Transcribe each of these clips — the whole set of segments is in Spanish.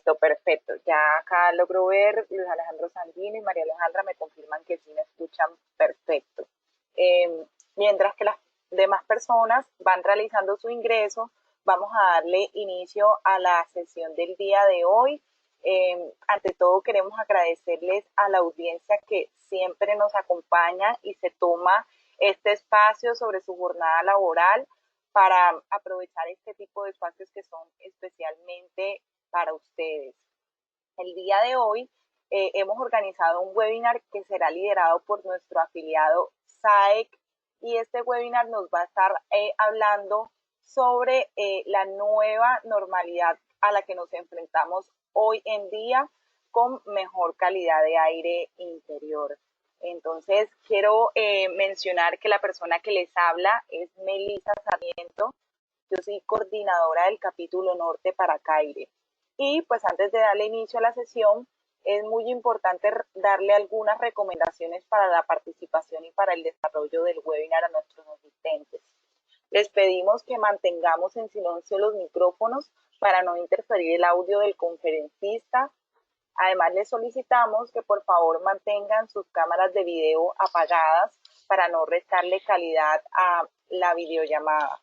Listo, perfecto. Ya acá logro ver, Luis Alejandro Sanguino y María Alejandra me confirman que sí me escuchan perfecto. Mientras que las demás personas van realizando su ingreso, vamos a darle inicio a la sesión del día de hoy. Ante todo queremos agradecerles a la audiencia que siempre nos acompaña y se toma este espacio sobre su jornada laboral para aprovechar este tipo de espacios que son especialmente para ustedes. El día de hoy hemos organizado un webinar que será liderado por nuestro afiliado SAEC y este webinar nos va a estar hablando sobre la nueva normalidad a la que nos enfrentamos hoy en día con mejor calidad de aire interior. Entonces, quiero mencionar que la persona que les habla es Melissa Sarmiento. Yo soy coordinadora del capítulo norte para CAIRE. Y pues antes de darle inicio a la sesión, es muy importante darle algunas recomendaciones para la participación y para el desarrollo del webinar a nuestros asistentes. Les pedimos que mantengamos en silencio los micrófonos para no interferir el audio del conferencista. Además, les solicitamos que por favor mantengan sus cámaras de video apagadas para no restarle calidad a la videollamada.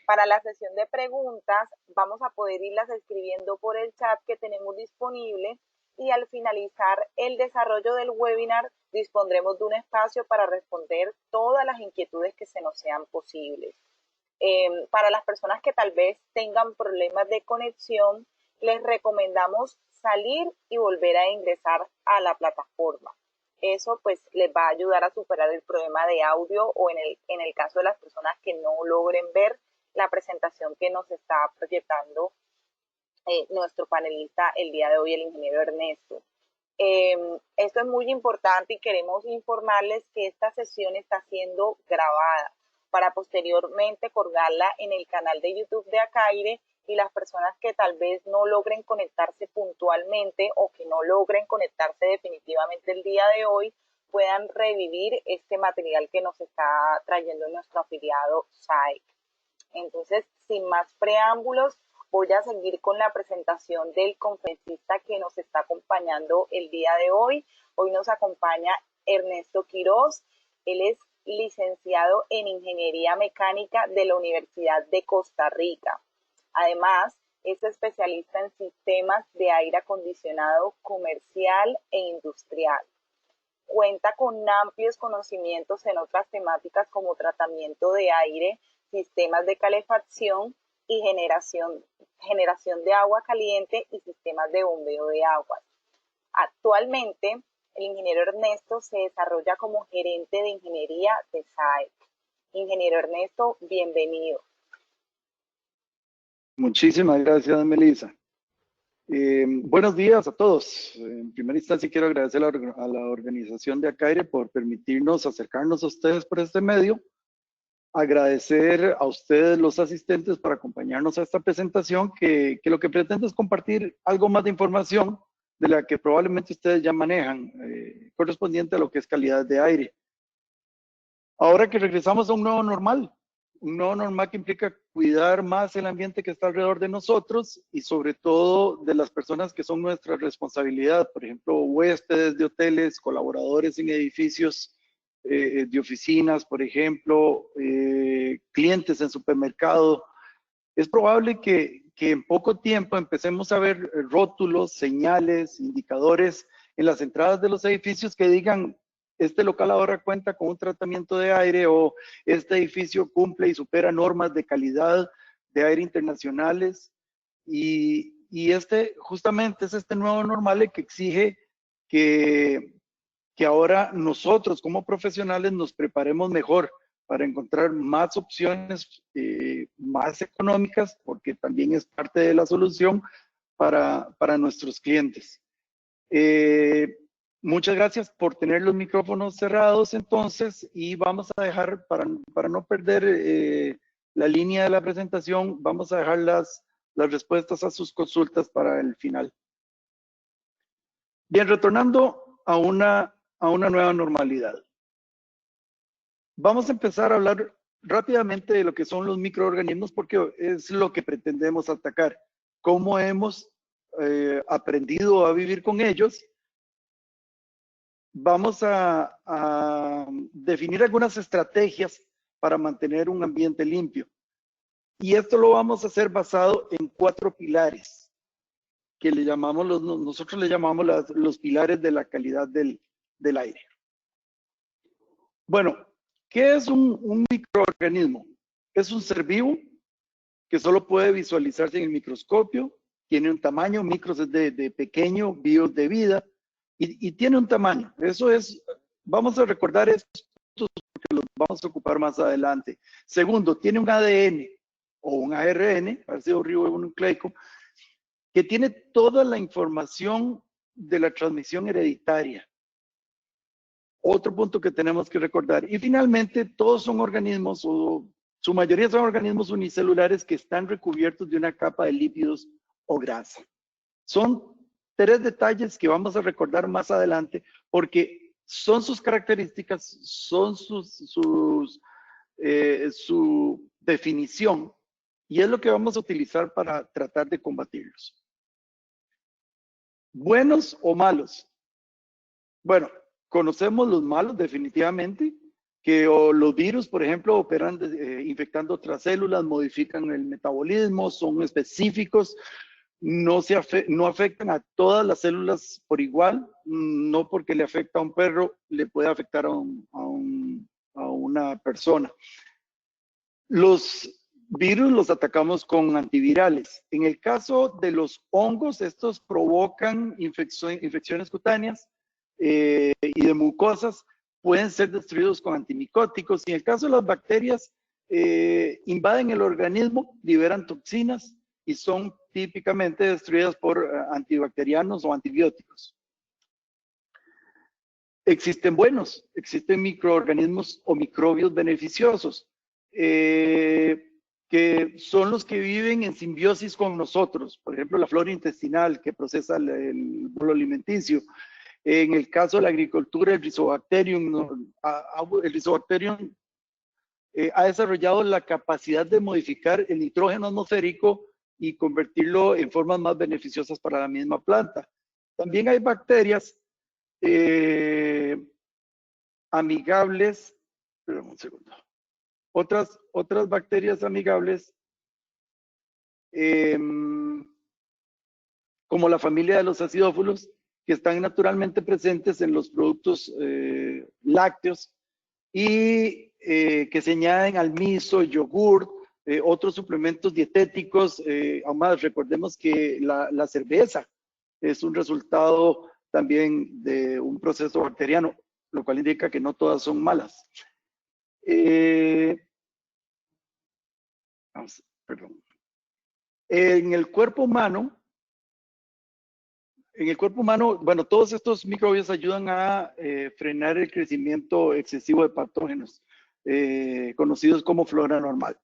Para la sesión de preguntas, vamos a poder irlas escribiendo por el chat que tenemos disponible y al finalizar el desarrollo del webinar, dispondremos de un espacio para responder todas las inquietudes que se nos sean posibles. Para las personas que tal vez tengan problemas de conexión, les recomendamos salir y volver a ingresar a la plataforma. Eso pues les va a ayudar a superar el problema de audio o en el caso de las personas que no logren ver la presentación que nos está proyectando nuestro panelista el día de hoy, el ingeniero Ernesto. Esto es muy importante y queremos informarles que esta sesión está siendo grabada para posteriormente colgarla en el canal de YouTube de Acaire y las personas que tal vez no logren conectarse puntualmente o que no logren conectarse definitivamente el día de hoy puedan revivir este material que nos está trayendo nuestro afiliado SAEC. Entonces, sin más preámbulos, voy a seguir con la presentación del conferencista que nos está acompañando el día de hoy. Hoy nos acompaña Ernesto Quiroz. Él es licenciado en Ingeniería Mecánica de la Universidad de Costa Rica. Además, es especialista en sistemas de aire acondicionado comercial e industrial. Cuenta con amplios conocimientos en otras temáticas como tratamiento de aire, sistemas de calefacción y generación de agua caliente y sistemas de bombeo de agua. Actualmente, el ingeniero Ernesto se desarrolla como gerente de ingeniería de SAEC. Ingeniero Ernesto, bienvenido. Muchísimas gracias, Melissa. Buenos días a todos. En primera instancia quiero agradecer a la organización de Acaire por permitirnos acercarnos a ustedes por este medio. Agradecer a ustedes los asistentes por acompañarnos a esta presentación que lo que pretende es compartir algo más de información de la que probablemente ustedes ya manejan, correspondiente a lo que es calidad de aire. Ahora que regresamos a un nuevo normal que implica cuidar más el ambiente que está alrededor de nosotros y sobre todo de las personas que son nuestra responsabilidad, por ejemplo, huéspedes de hoteles, colaboradores en edificios de oficinas, por ejemplo, clientes en supermercado. Es probable que en poco tiempo empecemos a ver rótulos, señales, indicadores en las entradas de los edificios que digan este local ahora cuenta con un tratamiento de aire o este edificio cumple y supera normas de calidad de aire internacionales y justamente es este nuevo normal que exige que ahora nosotros como profesionales nos preparemos mejor para encontrar más opciones más económicas, porque también es parte de la solución para nuestros clientes. Muchas gracias por tener los micrófonos cerrados entonces y vamos a dejar, para no perder la línea de la presentación, vamos a dejar las respuestas a sus consultas para el final. Bien, retornando a una nueva normalidad. Vamos a empezar a hablar rápidamente de lo que son los microorganismos porque es lo que pretendemos atacar. Cómo hemos aprendido a vivir con ellos, vamos a definir algunas estrategias para mantener un ambiente limpio. Y esto lo vamos a hacer basado en 4 pilares, que nosotros le llamamos los pilares de la calidad del aire. Bueno, ¿qué es un microorganismo? Es un ser vivo que solo puede visualizarse en el microscopio, tiene un tamaño, micros es de pequeño, bios de vida, y tiene un tamaño. Eso es, vamos a recordar estos porque los vamos a ocupar más adelante. Segundo, tiene un ADN o un ARN, ácido ribonucleico, que tiene toda la información de la transmisión hereditaria. Otro punto que tenemos que recordar. Y finalmente, todos son organismos, o su mayoría son organismos unicelulares que están recubiertos de una capa de lípidos o grasa. Son 3 detalles que vamos a recordar más adelante porque son sus características, son su definición y es lo que vamos a utilizar para tratar de combatirlos. ¿Buenos o malos? Bueno, conocemos los malos definitivamente, que los virus, por ejemplo, operan infectando otras células, modifican el metabolismo, son específicos, no afectan a todas las células por igual, no porque le afecta a un perro, le puede afectar a una persona. Los virus los atacamos con antivirales. En el caso de los hongos, estos provocan infecciones cutáneas y de mucosas, pueden ser destruidos con antimicóticos. Y en el caso de las bacterias, invaden el organismo, liberan toxinas y son típicamente destruidas por antibacterianos o antibióticos. Existen buenos, existen microorganismos o microbios beneficiosos, que son los que viven en simbiosis con nosotros. Por ejemplo, la flora intestinal que procesa el bolo alimenticio. En el caso de la agricultura, el Rizobacterium, ha desarrollado la capacidad de modificar el nitrógeno atmosférico y convertirlo en formas más beneficiosas para la misma planta. También hay bacterias amigables, perdón un segundo, otras bacterias amigables como la familia de los acidófilos, que están naturalmente presentes en los productos lácteos y que se añaden al miso, yogur, otros suplementos dietéticos. Aún más, recordemos que la cerveza es un resultado también de un proceso bacteriano, lo cual indica que no todas son malas. Perdón. En el cuerpo humano, bueno, todos estos microbios ayudan a frenar el crecimiento excesivo de patógenos, conocidos como flora normal.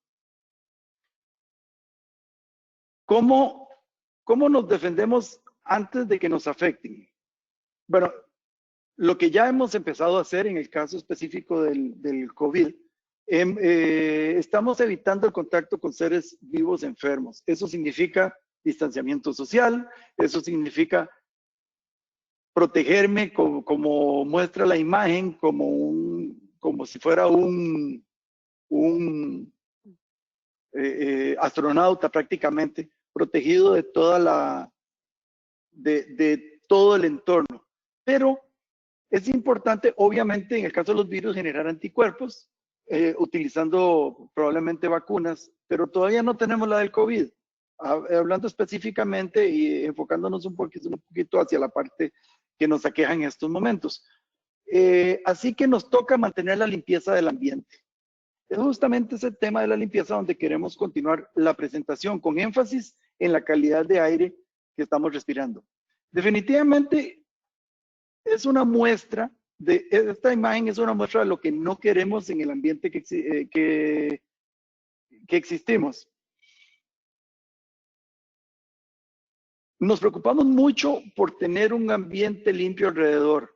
¿Cómo nos defendemos antes de que nos afecten? Bueno, lo que ya hemos empezado a hacer en el caso específico del COVID, estamos evitando el contacto con seres vivos enfermos. Eso significa distanciamiento social, eso significa protegerme como muestra la imagen, como si fuera un astronauta prácticamente, protegido de de todo el entorno. Pero es importante, obviamente, en el caso de los virus, generar anticuerpos, utilizando probablemente vacunas, pero todavía no tenemos la del COVID. Hablando específicamente y enfocándonos un poquito hacia la parte que nos aqueja en estos momentos. Así que nos toca mantener la limpieza del ambiente. Es justamente ese tema de la limpieza donde queremos continuar la presentación con énfasis en la calidad de aire que estamos respirando. Definitivamente es una muestra esta imagen es una muestra de lo que no queremos en el ambiente que existimos. Nos preocupamos mucho por tener un ambiente limpio alrededor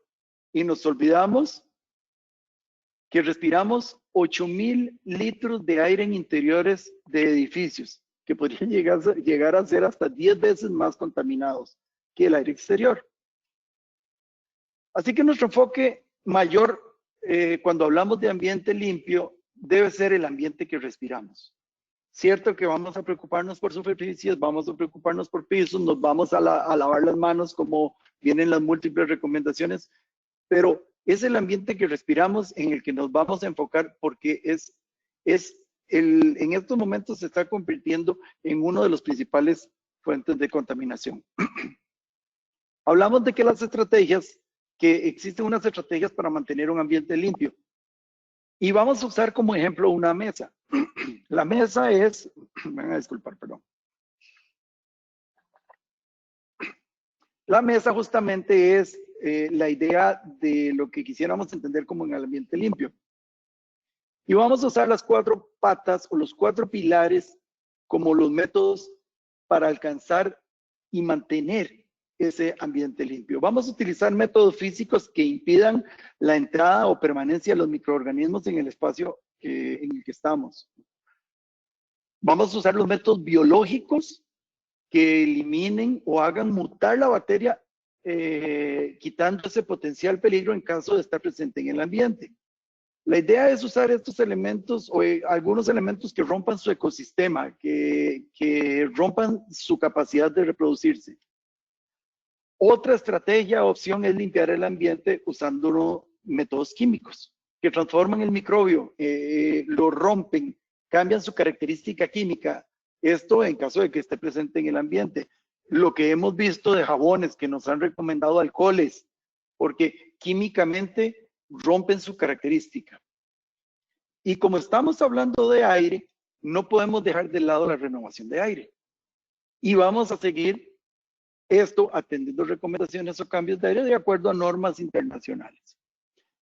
y nos olvidamos que respiramos 8,000 litros de aire en interiores de edificios. que podrían llegar a ser hasta 10 veces más contaminados que el aire exterior. Así que nuestro enfoque mayor cuando hablamos de ambiente limpio debe ser el ambiente que respiramos. Cierto que vamos a preocuparnos por superficies, vamos a preocuparnos por pisos, nos vamos a lavar las manos como vienen las múltiples recomendaciones, pero es el ambiente que respiramos en el que nos vamos a enfocar porque en estos momentos se está convirtiendo en uno de los principales fuentes de contaminación. Hablamos de que existen unas estrategias para mantener un ambiente limpio. Y vamos a usar como ejemplo una mesa. La mesa es, me van a disculpar, perdón. La mesa justamente es la idea de lo que quisiéramos entender como en el ambiente limpio. Y vamos a usar las 4 patas o los 4 pilares como los métodos para alcanzar y mantener ese ambiente limpio. Vamos a utilizar métodos físicos que impidan la entrada o permanencia de los microorganismos en el espacio en el que estamos. Vamos a usar los métodos biológicos que eliminen o hagan mutar la bacteria, quitando ese potencial peligro en caso de estar presente en el ambiente. La idea es usar estos elementos o algunos elementos que rompan su ecosistema, que rompan su capacidad de reproducirse. Otra estrategia o opción es limpiar el ambiente usando métodos químicos que transforman el microbio, lo rompen, cambian su característica química. Esto en caso de que esté presente en el ambiente. Lo que hemos visto de jabones que nos han recomendado alcoholes, porque químicamente rompen su característica. Y como estamos hablando de aire, no podemos dejar de lado la renovación de aire. Y vamos a seguir esto atendiendo recomendaciones o cambios de aire de acuerdo a normas internacionales.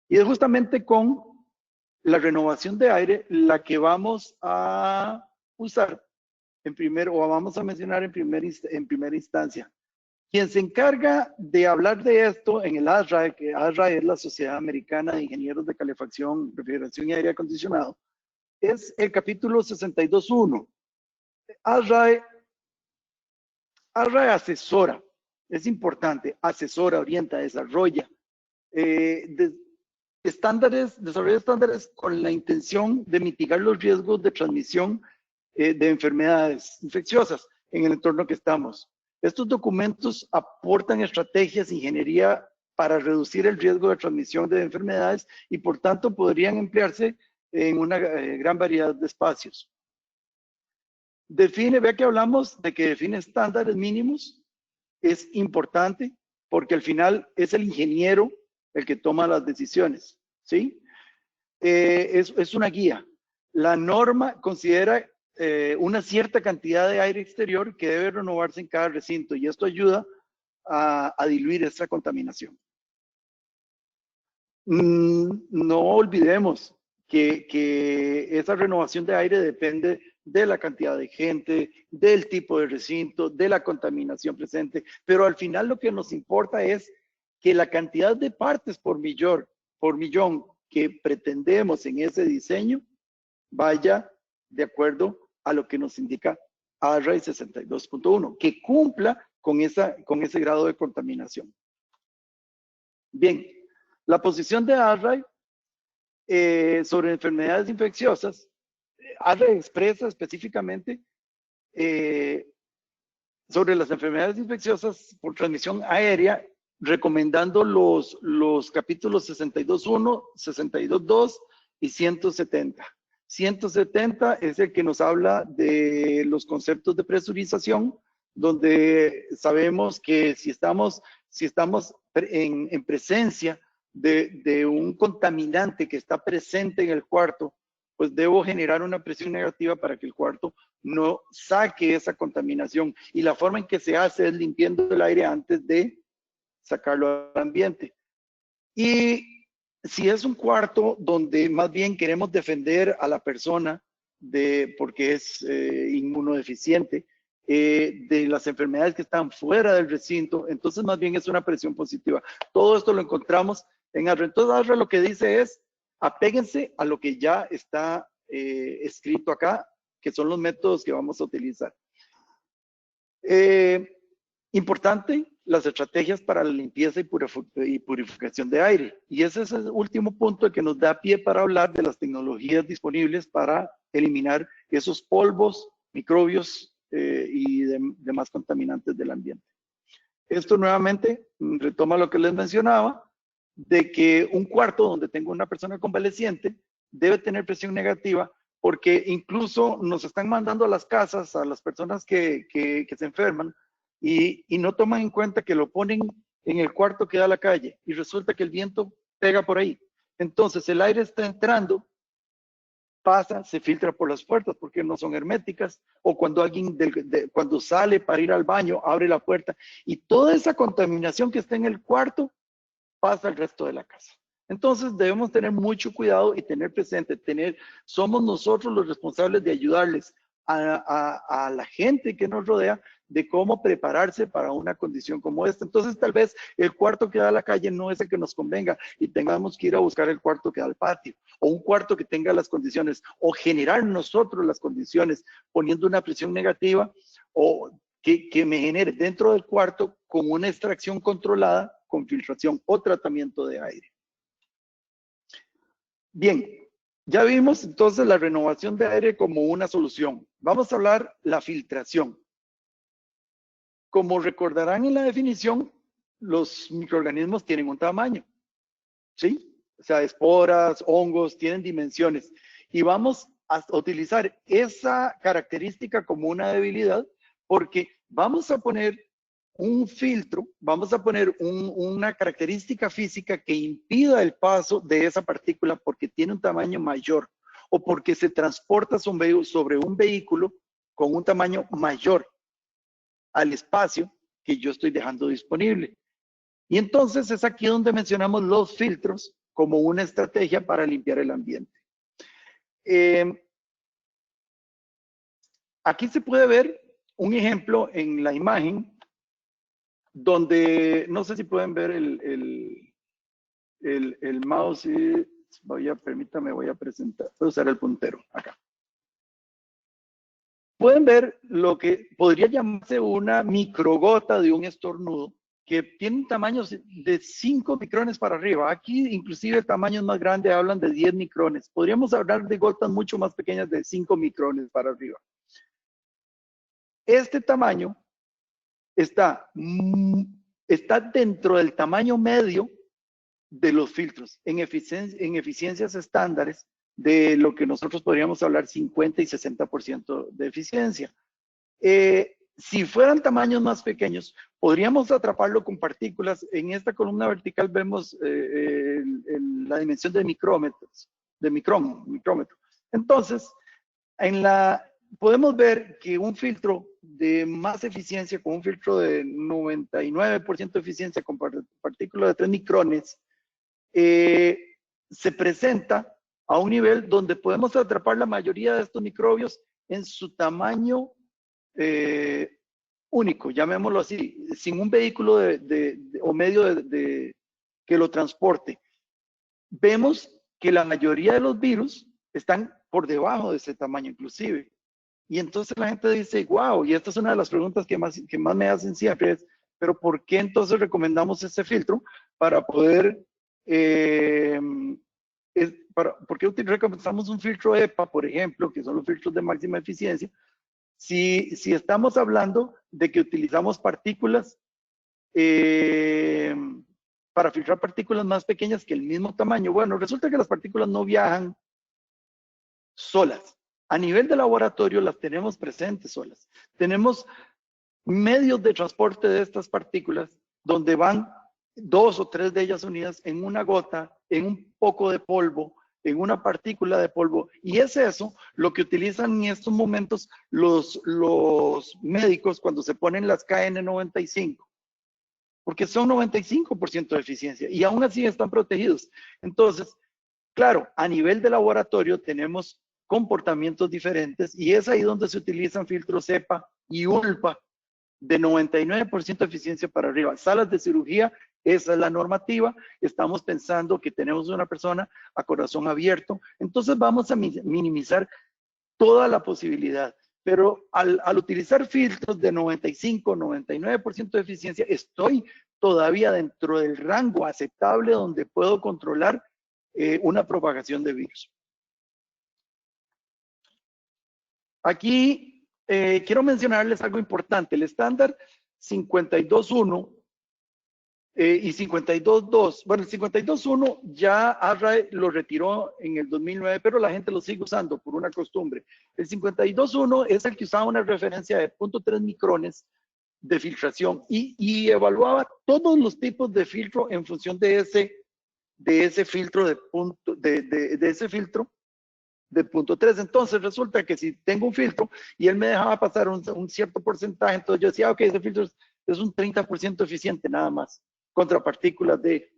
Y es justamente con la renovación de aire la que vamos a usar vamos a mencionar en primera instancia. Quien se encarga de hablar de esto en el ASRAE, que ASRAE es la Sociedad Americana de Ingenieros de Calefacción, Refrigeración y Aire Acondicionado, es el capítulo 62.1. ASRAE asesora, es importante, asesora, orienta, desarrolla desarrolla estándares con la intención de mitigar los riesgos de transmisión de enfermedades infecciosas en el entorno que estamos. Estos documentos aportan estrategias de ingeniería para reducir el riesgo de transmisión de enfermedades y por tanto podrían emplearse en una gran variedad de espacios. Vea que hablamos de que define estándares mínimos. Es importante porque al final es el ingeniero el que toma las decisiones, ¿sí? Es una guía. La norma considera una cierta cantidad de aire exterior que debe renovarse en cada recinto y esto ayuda a diluir esta contaminación. No olvidemos que esa renovación de aire depende de la cantidad de gente, del tipo de recinto, de la contaminación presente, pero al final lo que nos importa es que la cantidad de partes por millón que pretendemos en ese diseño vaya de acuerdo a lo que nos indica ASRAE 62.1, que cumpla con ese grado de contaminación. Bien, la posición de ASRAE sobre enfermedades infecciosas, ASRAE expresa específicamente sobre las enfermedades infecciosas por transmisión aérea, recomendando los capítulos 62.1, 62.2 y 170. 170 es el que nos habla de los conceptos de presurización, donde sabemos que si estamos en presencia de un contaminante que está presente en el cuarto, pues debo generar una presión negativa para que el cuarto no saque esa contaminación. Y la forma en que se hace es limpiando el aire antes de sacarlo al ambiente. Y si es un cuarto donde más bien queremos defender a la persona porque es inmunodeficiente, de las enfermedades que están fuera del recinto, entonces más bien es una presión positiva. Todo esto lo encontramos en ASRAE. Entonces ASRAE lo que dice es, apéguense a lo que ya está escrito acá que son los métodos que vamos a utilizar. Importante, las estrategias para la limpieza y purificación de aire. Y ese es el último punto que nos da pie para hablar de las tecnologías disponibles para eliminar esos polvos, microbios y demás contaminantes del ambiente. Esto nuevamente retoma lo que les mencionaba, de que un cuarto donde tengo una persona convaleciente debe tener presión negativa, porque incluso nos están mandando a las casas a las personas que se enferman y no toman en cuenta que lo ponen en el cuarto que da a la calle y resulta que el viento pega por ahí. Entonces el aire está entrando, pasa, se filtra por las puertas porque no son herméticas, o cuando alguien cuando sale para ir al baño abre la puerta y toda esa contaminación que está en el cuarto pasa al resto de la casa. Entonces debemos tener mucho cuidado y tener presente, somos nosotros los responsables de ayudarles a la gente que nos rodea de cómo prepararse para una condición como esta. Entonces tal vez el cuarto que da a la calle no es el que nos convenga y tengamos que ir a buscar el cuarto que da al patio, o un cuarto que tenga las condiciones, o generar nosotros las condiciones poniendo una presión negativa, o que me genere dentro del cuarto con una extracción controlada con filtración o tratamiento de aire. Bien, ya vimos entonces la renovación de aire como una solución. Vamos a hablar la filtración. Como recordarán en la definición, los microorganismos tienen un tamaño, ¿sí? O sea, esporas, hongos, tienen dimensiones. Y vamos a utilizar esa característica como una debilidad porque vamos a poner un filtro, vamos a poner una característica física que impida el paso de esa partícula porque tiene un tamaño mayor o porque se transporta sobre un vehículo con un tamaño mayor al espacio que yo estoy dejando disponible. Y entonces es aquí donde mencionamos los filtros como una estrategia para limpiar el ambiente. Aquí se puede ver un ejemplo en la imagen donde, no sé si pueden ver el mouse. Permítame, voy a presentar, voy a usar el puntero acá. Pueden ver lo que podría llamarse una microgota de un estornudo que tiene tamaños de 5 micrones para arriba. Aquí inclusive tamaños más grandes hablan de 10 micrones. Podríamos hablar de gotas mucho más pequeñas de 5 micrones para arriba. Este tamaño está dentro del tamaño medio de los filtros en eficiencias estándares de lo que nosotros podríamos hablar 50 y 60% de eficiencia. Si fueran tamaños más pequeños, podríamos atraparlo con partículas. En esta columna vertical vemos la dimensión de micrómetros, de micrómetro. Entonces, podemos ver que un filtro de más eficiencia, con un filtro de 99% de eficiencia con partículas de 3 micrones, se presenta a un nivel donde podemos atrapar la mayoría de estos microbios en su tamaño único, llamémoslo así, sin un vehículo o medio que lo transporte. Vemos que la mayoría de los virus están por debajo de ese tamaño inclusive. Y entonces la gente dice, wow, y esta es una de las preguntas que más me hacen siempre es, pero ¿por qué entonces recomendamos ese filtro para poder, por qué recomendamos un filtro EPA, por ejemplo, que son los filtros de máxima eficiencia, si estamos hablando de que utilizamos partículas para filtrar partículas más pequeñas que el mismo tamaño? Bueno, resulta que las partículas no viajan solas. A nivel de laboratorio las tenemos presentes solas. Tenemos medios de transporte de estas partículas donde van 2 o 3 de ellas unidas en una gota, en un poco de polvo, en una partícula de polvo. Y es eso lo que utilizan en estos momentos los médicos cuando se ponen las KN95. Porque son 95% de eficiencia y aún así están protegidos. Entonces, claro, a nivel de laboratorio tenemos comportamientos diferentes y es ahí donde se utilizan filtros EPA y ULPA de 99% de eficiencia para arriba. Salas de cirugía, esa es la normativa. Estamos pensando que tenemos una persona a corazón abierto, entonces vamos a minimizar toda la posibilidad. Pero al utilizar filtros de 95, 99% de eficiencia, estoy todavía dentro del rango aceptable donde puedo controlar una propagación de virus. Aquí quiero mencionarles algo importante. El estándar 52.1 y 52.2, bueno, el 52.1 ya ARRAE lo retiró en el 2009, pero la gente lo sigue usando por una costumbre. El 52.1 es el que usaba una referencia de 0.3 micrones de filtración y evaluaba todos los tipos de filtro en función de ese filtro de ese filtro de 0.3. Entonces resulta que si tengo un filtro y él me dejaba pasar un cierto porcentaje, entonces yo decía, ok, ese filtro es un 30% eficiente nada más contra partículas de,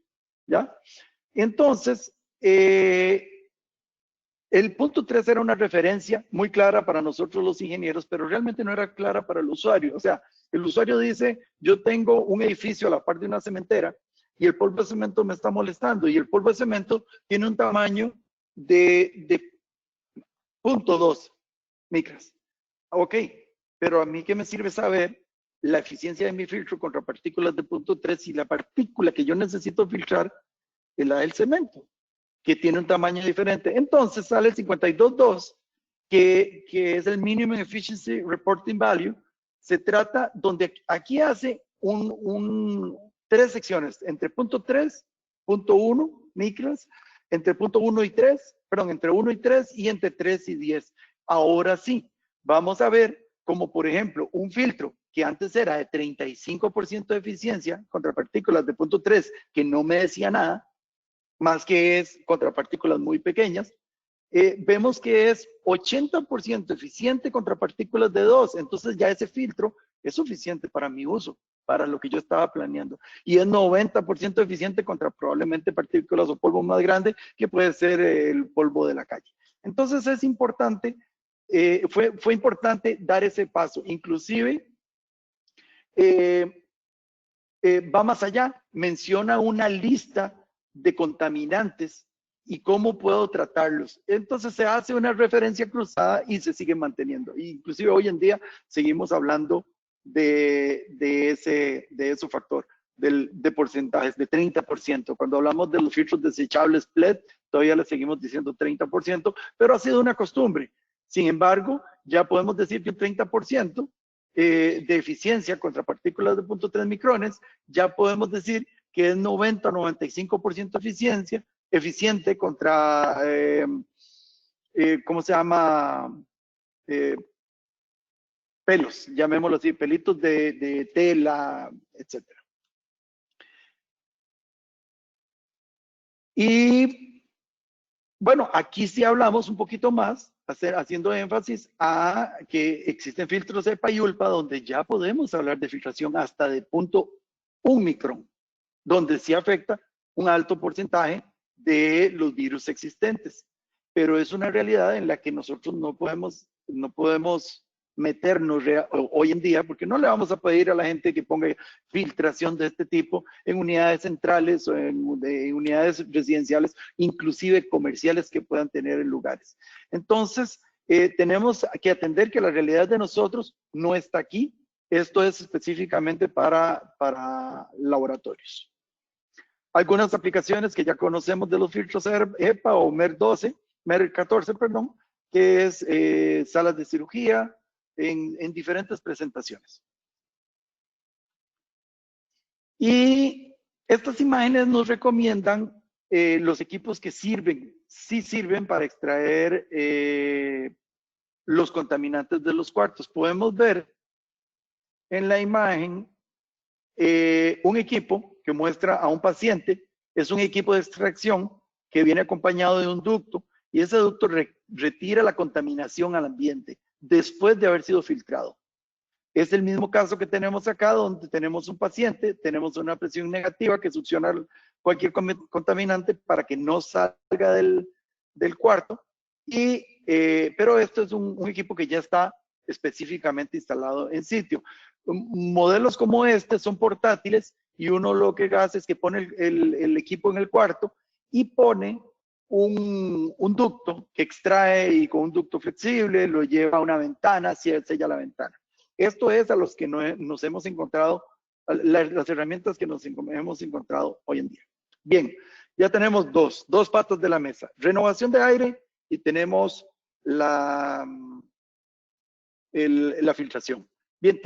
¿ya? Entonces, el 0.3 era una referencia muy clara para nosotros los ingenieros, pero realmente no era clara para el usuario. O sea, el usuario dice, yo tengo un edificio a la par de una cementera y el polvo de cemento me está molestando y el polvo de cemento tiene un tamaño de 0.2 micras. Ok, pero a mí qué me sirve saber la eficiencia de mi filtro contra partículas de 0.3 si la partícula que yo necesito filtrar es la del cemento, que tiene un tamaño diferente. Entonces sale el 52.2, que es el Minimum Efficiency Reporting Value. Se trata donde aquí hace tres secciones, entre 0.3, 0.1 micras, entre 0.1 y 3, perdón, entre 1 y 3 y entre 3 y 10. Ahora sí, vamos a ver como por ejemplo un filtro que antes era de 35% de eficiencia contra partículas de 0.3 que no me decía nada, más que es contra partículas muy pequeñas, vemos que es 80% eficiente contra partículas de 2. Entonces ya ese filtro es suficiente para mi uso, para lo que yo estaba planeando. Y es 90% eficiente contra probablemente partículas o polvo más grande, que puede ser el polvo de la calle. Entonces es importante, fue importante dar ese paso. Inclusive, va más allá, menciona una lista de contaminantes y cómo puedo tratarlos. Entonces se hace una referencia cruzada y se sigue manteniendo. Inclusive hoy en día seguimos hablando de ese factor, de porcentajes, de 30%. Cuando hablamos de los filtros desechables PLED, todavía le seguimos diciendo 30%, pero ha sido una costumbre. Sin embargo, ya podemos decir que un 30% de eficiencia contra partículas de 0.3 micrones, ya podemos decir que es 90-95% eficiente contra, ¿cómo se llama? Pelos, llamémoslo así, pelitos de tela, etc. Y bueno, aquí sí hablamos un poquito más, haciendo énfasis a que existen filtros EPA y ULPA donde ya podemos hablar de filtración hasta de 0.1 micrón, donde sí afecta un alto porcentaje de los virus existentes. Pero es una realidad en la que nosotros no podemos meternos hoy en día, porque no le vamos a pedir a la gente que ponga filtración de este tipo en unidades centrales o en unidades residenciales, inclusive comerciales que puedan tener en lugares. Entonces, tenemos que atender que la realidad de nosotros no está aquí. Esto es específicamente para laboratorios. Algunas aplicaciones que ya conocemos de los filtros EPA o MER12, MER14, perdón, que es salas de cirugía en diferentes presentaciones. Y estas imágenes nos recomiendan los equipos que sí sirven para extraer los contaminantes de los cuartos. Podemos ver en la imagen un equipo que muestra a un paciente, es un equipo de extracción que viene acompañado de un ducto y ese ducto retira la contaminación al ambiente después de haber sido filtrado. Es el mismo caso que tenemos acá, donde tenemos un paciente, tenemos una presión negativa que succiona cualquier contaminante para que no salga del cuarto, pero esto es un equipo que ya está específicamente instalado en sitio. Modelos como este son portátiles y uno lo que hace es que pone el equipo en el cuarto y pone un ducto que extrae y con un ducto flexible lo lleva a una ventana, sella la ventana. Esto es a los que nos hemos encontrado, las herramientas que nos hemos encontrado hoy en día. Bien, ya tenemos dos patas de la mesa. Renovación de aire y tenemos la filtración. Bien,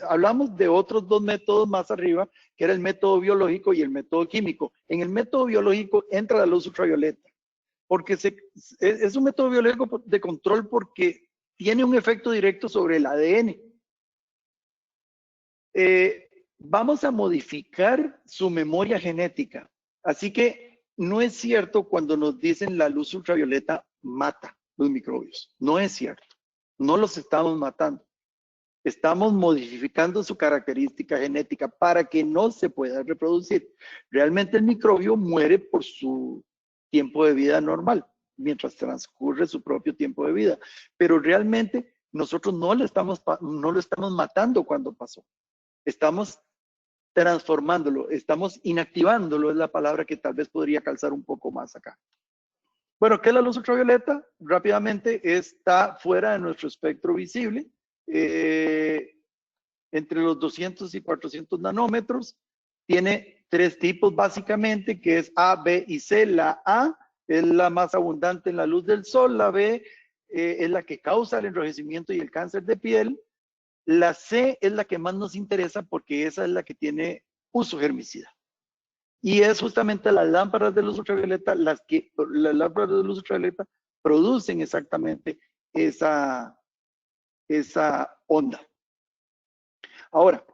hablamos de otros dos métodos más arriba, que era el método biológico y el método químico. En el método biológico entra la luz ultravioleta, porque es un método biológico de control porque tiene un efecto directo sobre el ADN. Vamos a modificar su memoria genética. Así que no es cierto cuando nos dicen la luz ultravioleta mata los microbios. No es cierto. No los estamos matando. Estamos modificando su característica genética para que no se pueda reproducir. Realmente el microbio muere por su tiempo de vida normal, mientras transcurre su propio tiempo de vida. Pero realmente nosotros no lo estamos matando cuando pasó. Estamos transformándolo, estamos inactivándolo, es la palabra que tal vez podría calzar un poco más acá. Bueno, ¿qué es la luz ultravioleta? Rápidamente, está fuera de nuestro espectro visible, entre los 200 y 400 nanómetros. Tiene tres tipos básicamente, que es A, B y C. La A es la más abundante en la luz del sol, la B es la que causa el enrojecimiento y el cáncer de piel. La C es la que más nos interesa porque esa es la que tiene uso germicida. Y es justamente las lámparas de luz ultravioleta, las lámparas de luz ultravioleta producen exactamente esa onda. Ahora,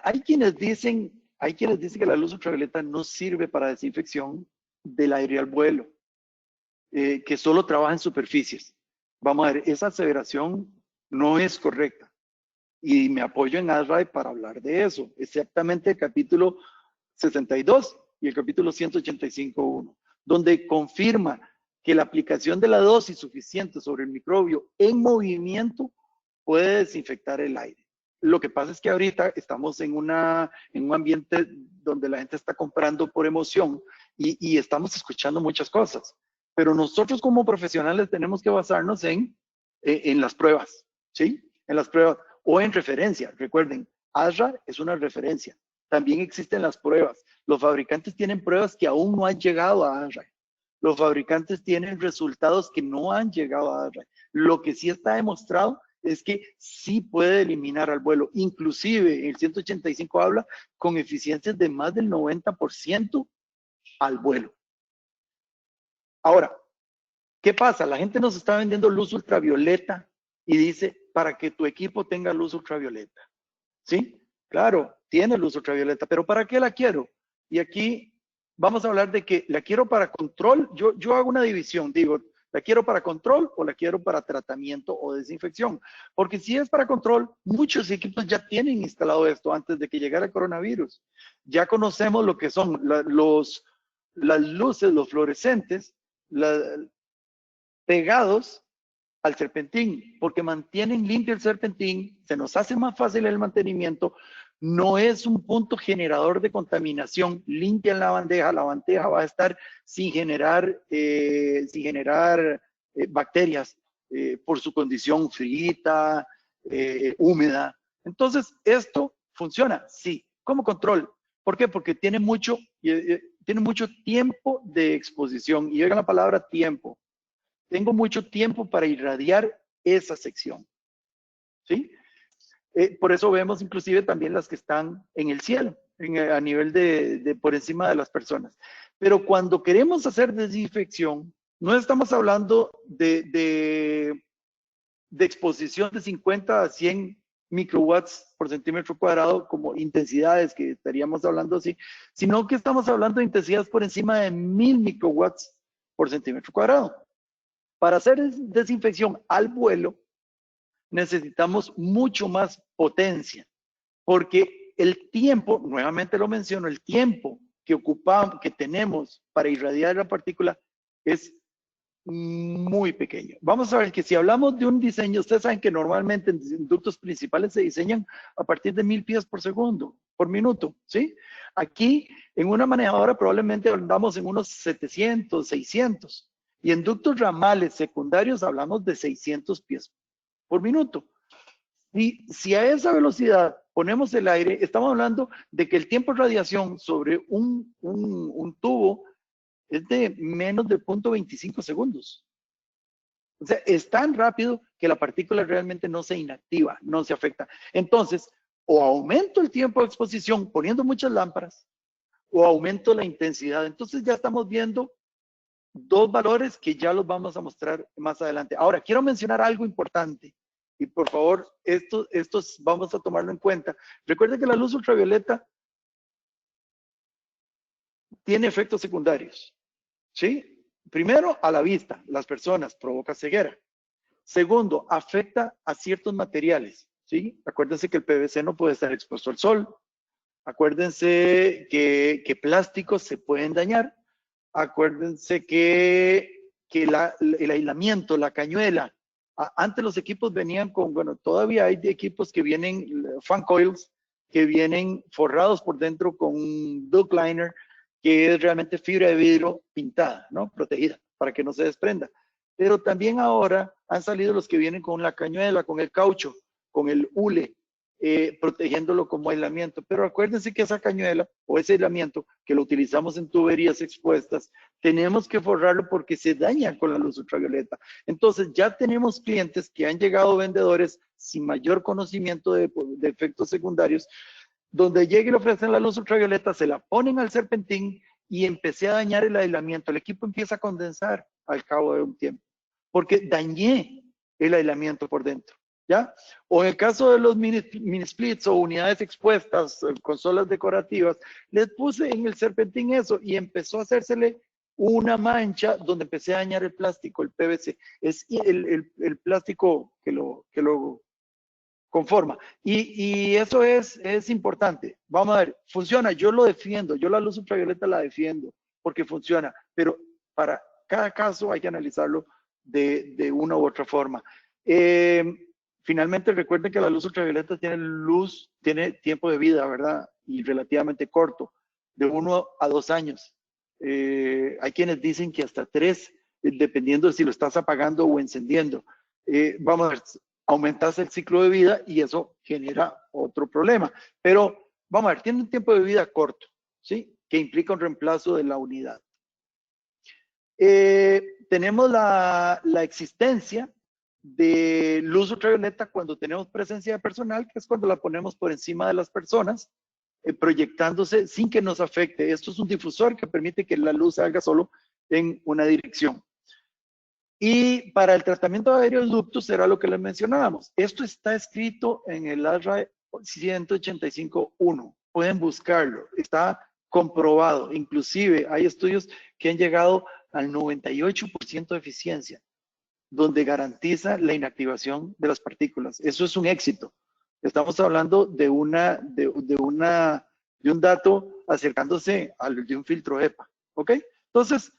hay quienes dicen que la luz ultravioleta no sirve para desinfección del aire al vuelo, que solo trabaja en superficies. Vamos a ver, esa aseveración no es correcta. Y me apoyo en ASRAE para hablar de eso, exactamente el capítulo 62 y el capítulo 185.1, donde confirma que la aplicación de la dosis suficiente sobre el microbio en movimiento puede desinfectar el aire. Lo que pasa es que ahorita estamos en un ambiente donde la gente está comprando por emoción y estamos escuchando muchas cosas. Pero nosotros como profesionales tenemos que basarnos en las pruebas, ¿sí? En las pruebas o en referencia. Recuerden, ASRA es una referencia. También existen las pruebas. Los fabricantes tienen pruebas que aún no han llegado a ASRA. Los fabricantes tienen resultados que no han llegado a ASRA. Lo que sí está demostrado es que sí puede eliminar al vuelo. Inclusive el 185 habla con eficiencias de más del 90% al vuelo. Ahora, ¿qué pasa? La gente nos está vendiendo luz ultravioleta y dice, para que tu equipo tenga luz ultravioleta. ¿Sí? Claro, tiene luz ultravioleta, pero ¿para qué la quiero? Y aquí vamos a hablar de que la quiero para control. Yo hago una división, digo, ¿la quiero para control o la quiero para tratamiento o desinfección? Porque si es para control, muchos equipos ya tienen instalado esto antes de que llegara el coronavirus. Ya conocemos lo que son las luces, los fluorescentes, pegados al serpentín, porque mantienen limpio el serpentín, se nos hace más fácil el mantenimiento, no es un punto generador de contaminación, limpian la bandeja va a estar sin generar bacterias por su condición frita, húmeda. Entonces, esto funciona, sí, como control. ¿Por qué? Porque tiene mucho tiempo de exposición, y oigan la palabra tiempo. Tengo mucho tiempo para irradiar esa sección, ¿sí? Por eso vemos inclusive también las que están en el cielo, a nivel de por encima de las personas. Pero cuando queremos hacer desinfección, no estamos hablando de exposición de 50 a 100 microwatts por centímetro cuadrado como intensidades que estaríamos hablando así, sino que estamos hablando de intensidades por encima de 1000 microwatts por centímetro cuadrado. Para hacer desinfección al vuelo, necesitamos mucho más potencia, porque el tiempo, nuevamente lo menciono, el tiempo que tenemos para irradiar la partícula es muy pequeño. Vamos a ver que si hablamos de un diseño, ustedes saben que normalmente en ductos principales se diseñan a partir de 1000 pies por segundo, por minuto, ¿sí? Aquí, en una manejadora probablemente andamos en unos 700, 600. Y en ductos ramales secundarios hablamos de 600 pies por minuto. Y si a esa velocidad ponemos el aire, estamos hablando de que el tiempo de radiación sobre un tubo es de menos de 0.25 segundos. O sea, es tan rápido que la partícula realmente no se inactiva, no se afecta. Entonces, o aumento el tiempo de exposición poniendo muchas lámparas, o aumento la intensidad. Entonces ya estamos viendo dos valores que ya los vamos a mostrar más adelante. Ahora, quiero mencionar algo importante. Y por favor, estos vamos a tomarlo en cuenta. Recuerden que la luz ultravioleta tiene efectos secundarios. ¿Sí? Primero, a la vista, las personas, provoca ceguera. Segundo, afecta a ciertos materiales, ¿sí? Acuérdense que el PVC no puede estar expuesto al sol. Acuérdense que plásticos se pueden dañar. Acuérdense que el aislamiento, la cañuela, antes los equipos venían con, bueno, todavía hay de equipos que vienen, fan coils, que vienen forrados por dentro con un duct liner, que es realmente fibra de vidrio pintada, ¿no? Protegida, para que no se desprenda. Pero también ahora han salido los que vienen con la cañuela, con el caucho, con el hule, protegiéndolo como aislamiento. Pero acuérdense que esa cañuela o ese aislamiento que lo utilizamos en tuberías expuestas, tenemos que forrarlo porque se daña con la luz ultravioleta. Entonces ya tenemos clientes que han llegado vendedores sin mayor conocimiento de efectos secundarios, donde llega y le ofrecen la luz ultravioleta, se la ponen al serpentín y empecé a dañar el aislamiento. El equipo empieza a condensar al cabo de un tiempo, porque dañé el aislamiento por dentro, ¿ya? O en el caso de los mini splits o unidades expuestas, consolas decorativas, les puse en el serpentín eso y empezó a hacérsele una mancha donde empecé a dañar el plástico, el PVC. Es el plástico que lo conforma. Y eso es importante. Vamos a ver, funciona, yo lo defiendo, yo la luz ultravioleta la defiendo porque funciona, pero para cada caso hay que analizarlo de una u otra forma. Finalmente recuerden que la luz ultravioleta tiene tiempo de vida, ¿verdad? Y relativamente corto, de 1 a 2 años. Hay quienes dicen que hasta 3, dependiendo de si lo estás apagando o encendiendo. Vamos a ver, aumentas el ciclo de vida y eso genera otro problema. Pero vamos a ver, tiene un tiempo de vida corto, ¿sí? Que implica un reemplazo de la unidad. Tenemos la existencia de luz ultravioleta cuando tenemos presencia de personal, que es cuando la ponemos por encima de las personas, proyectándose sin que nos afecte. Esto es un difusor que permite que la luz salga solo en una dirección. Y para el tratamiento de aeroductos será lo que les mencionábamos. Esto está escrito en el ASRA 185.1. Pueden buscarlo. Está comprobado. Inclusive hay estudios que han llegado al 98% de eficiencia, donde garantiza la inactivación de las partículas. Eso es un éxito. Estamos hablando de un dato acercándose al de un filtro EPA. ¿Ok? Entonces,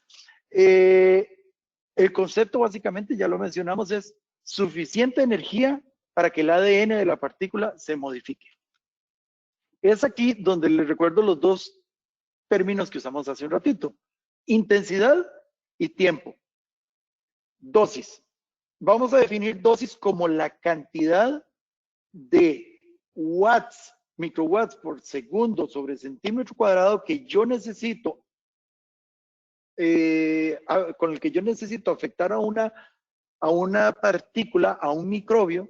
el concepto básicamente, ya lo mencionamos, es suficiente energía para que el ADN de la partícula se modifique. Es aquí donde les recuerdo los dos términos que usamos hace un ratito. Intensidad y tiempo. Dosis. Vamos a definir dosis como la cantidad de watts, microwatts por segundo sobre centímetro cuadrado que yo necesito, con el que yo necesito afectar a una partícula, a un microbio,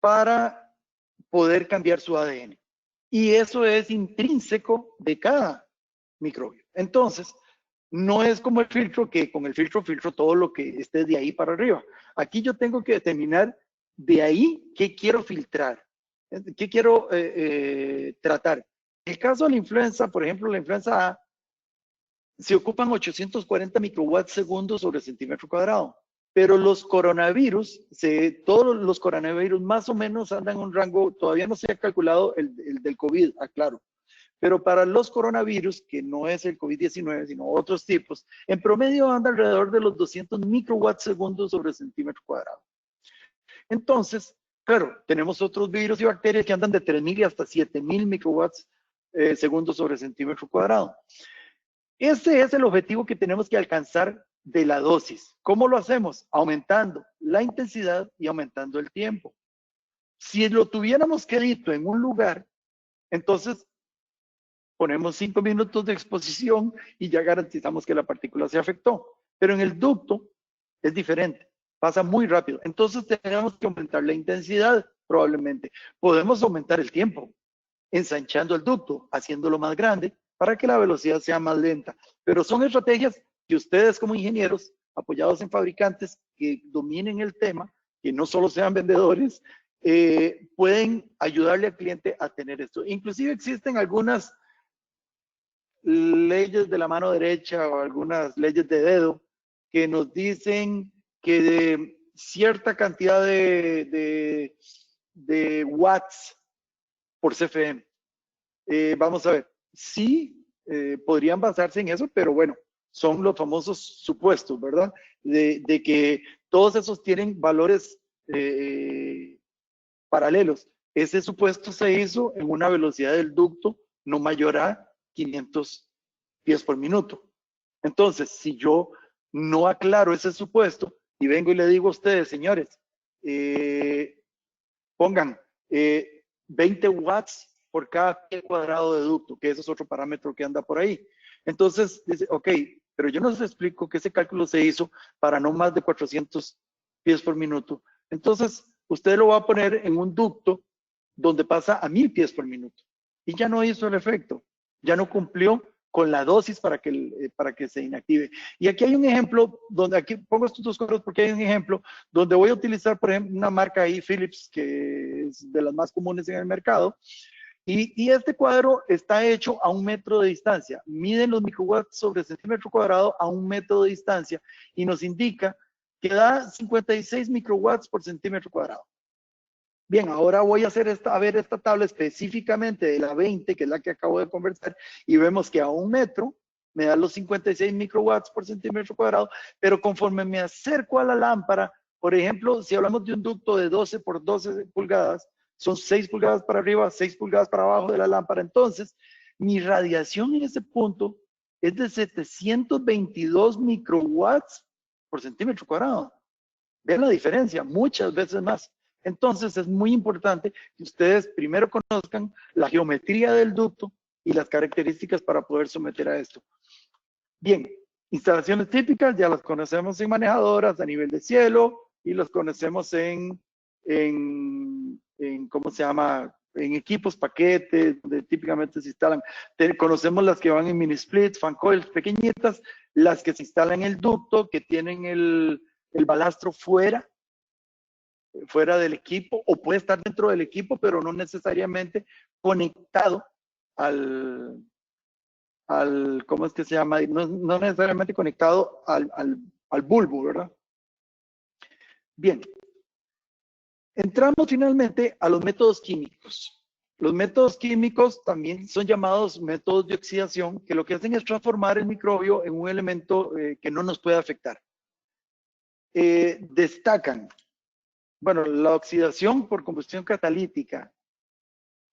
para poder cambiar su ADN. Y eso es intrínseco de cada microbio. Entonces, no es como el filtro, que con el filtro todo lo que esté de ahí para arriba. Aquí yo tengo que determinar de ahí qué quiero filtrar, qué quiero tratar. En el caso de la influenza, por ejemplo, la influenza A, se ocupan 840 microwatts segundos sobre centímetro cuadrado. Pero los coronavirus, todos los coronavirus más o menos andan en un rango, todavía no se ha calculado el del COVID, aclaro, Pero para los coronavirus, que no es el COVID-19, sino otros tipos, en promedio anda alrededor de los 200 microwatts segundo sobre centímetro cuadrado. Entonces, claro, tenemos otros virus y bacterias que andan de 3.000 y hasta 7.000 microwatts segundos sobre centímetro cuadrado. Ese es el objetivo que tenemos que alcanzar de la dosis. ¿Cómo lo hacemos? Aumentando la intensidad y aumentando el tiempo. Si lo tuviéramos quedito en un lugar, entonces ponemos 5 minutos de exposición y ya garantizamos que la partícula se afectó. Pero en el ducto es diferente, pasa muy rápido. Entonces tenemos que aumentar la intensidad probablemente. Podemos aumentar el tiempo, ensanchando el ducto, haciéndolo más grande para que la velocidad sea más lenta. Pero son estrategias que ustedes como ingenieros, apoyados en fabricantes que dominen el tema, que no solo sean vendedores, pueden ayudarle al cliente a tener esto. Inclusive existen algunas leyes de la mano derecha o algunas leyes de dedo que nos dicen que de cierta cantidad de watts por CFM. Vamos a ver, sí podrían basarse en eso, pero bueno, son los famosos supuestos, ¿verdad? De que todos esos tienen valores paralelos. Ese supuesto se hizo en una velocidad del ducto no mayor a 500 pies por minuto. Entonces, si yo no aclaro ese supuesto y vengo y le digo a ustedes, señores, pongan 20 watts por cada pie cuadrado de ducto, que ese es otro parámetro que anda por ahí. Entonces, dice, ok, pero yo no les explico que ese cálculo se hizo para no más de 400 pies por minuto. Entonces, usted lo va a poner en un ducto donde pasa a 1000 pies por minuto. Y ya no hizo el efecto, ya no cumplió con la dosis para que se inactive. Y aquí hay un ejemplo, donde aquí pongo estos dos cuadros porque hay un ejemplo donde voy a utilizar, por ejemplo, una marca ahí, Philips, que es de las más comunes en el mercado. Y este cuadro está hecho a 1 metro de distancia. Miden los microwatts sobre centímetro cuadrado a 1 metro de distancia y nos indica que da 56 microwatts por centímetro cuadrado. Bien, ahora voy a hacer a ver esta tabla específicamente de la 20, que es la que acabo de conversar, y vemos que a 1 metro me da los 56 microwatts por centímetro cuadrado, pero conforme me acerco a la lámpara, por ejemplo, si hablamos de un ducto de 12 por 12 pulgadas, son 6 pulgadas para arriba, 6 pulgadas para abajo de la lámpara. Entonces, mi radiación en ese punto es de 722 microwatts por centímetro cuadrado. Vean la diferencia, muchas veces más. Entonces es muy importante que ustedes primero conozcan la geometría del ducto y las características para poder someter a esto. Bien, instalaciones típicas ya las conocemos en manejadoras a nivel de cielo y los conocemos en ¿cómo se llama? En equipos, paquetes, donde típicamente se instalan. Conocemos las que van en mini splits, fan coils pequeñitas, las que se instalan en el ducto, que tienen el balastro fuera del equipo, o puede estar dentro del equipo, pero no necesariamente conectado al ¿cómo es que se llama? No necesariamente conectado al bulbo, ¿verdad? Bien. Entramos finalmente a los métodos químicos. Los métodos químicos también son llamados métodos de oxidación, que lo que hacen es transformar el microbio en un elemento que no nos puede afectar. Destacan, bueno, la oxidación por combustión catalítica.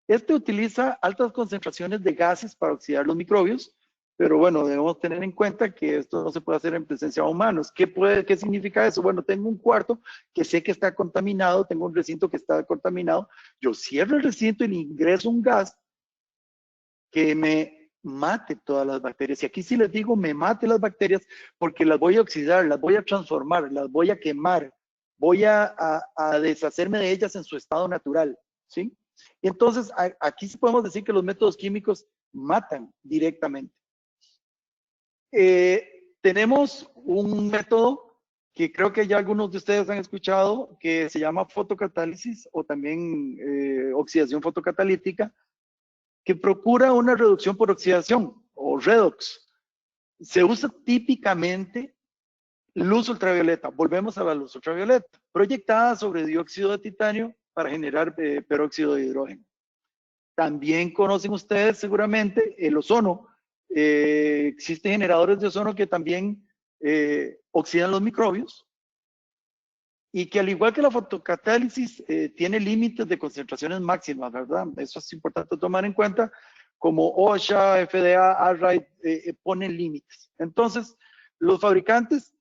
Este utiliza altas concentraciones de gases para oxidar los microbios, pero bueno, debemos tener en cuenta que esto no se puede hacer en presencia de humanos. ¿Qué significa eso? Bueno, tengo un cuarto que sé que está contaminado, tengo un recinto que está contaminado, yo cierro el recinto y le ingreso un gas que me mate todas las bacterias. Y aquí sí les digo, me mate las bacterias porque las voy a oxidar, las voy a transformar, las voy a quemar, voy a deshacerme de ellas en su estado natural, ¿sí? Y entonces aquí sí podemos decir que los métodos químicos matan directamente. Tenemos un método que creo que ya algunos de ustedes han escuchado, que se llama fotocatálisis o también oxidación fotocatalítica, que procura una reducción por oxidación o redox. Se usa típicamente luz ultravioleta. Volvemos a la luz ultravioleta, proyectada sobre dióxido de titanio para generar peróxido de hidrógeno. También conocen ustedes seguramente el ozono. Existen generadores de ozono que también oxidan los microbios y que al igual que la fotocatálisis tiene límites de concentraciones máximas, ¿verdad? Eso es importante tomar en cuenta, como OSHA, FDA, ARRAI ponen límites. Entonces, los fabricantes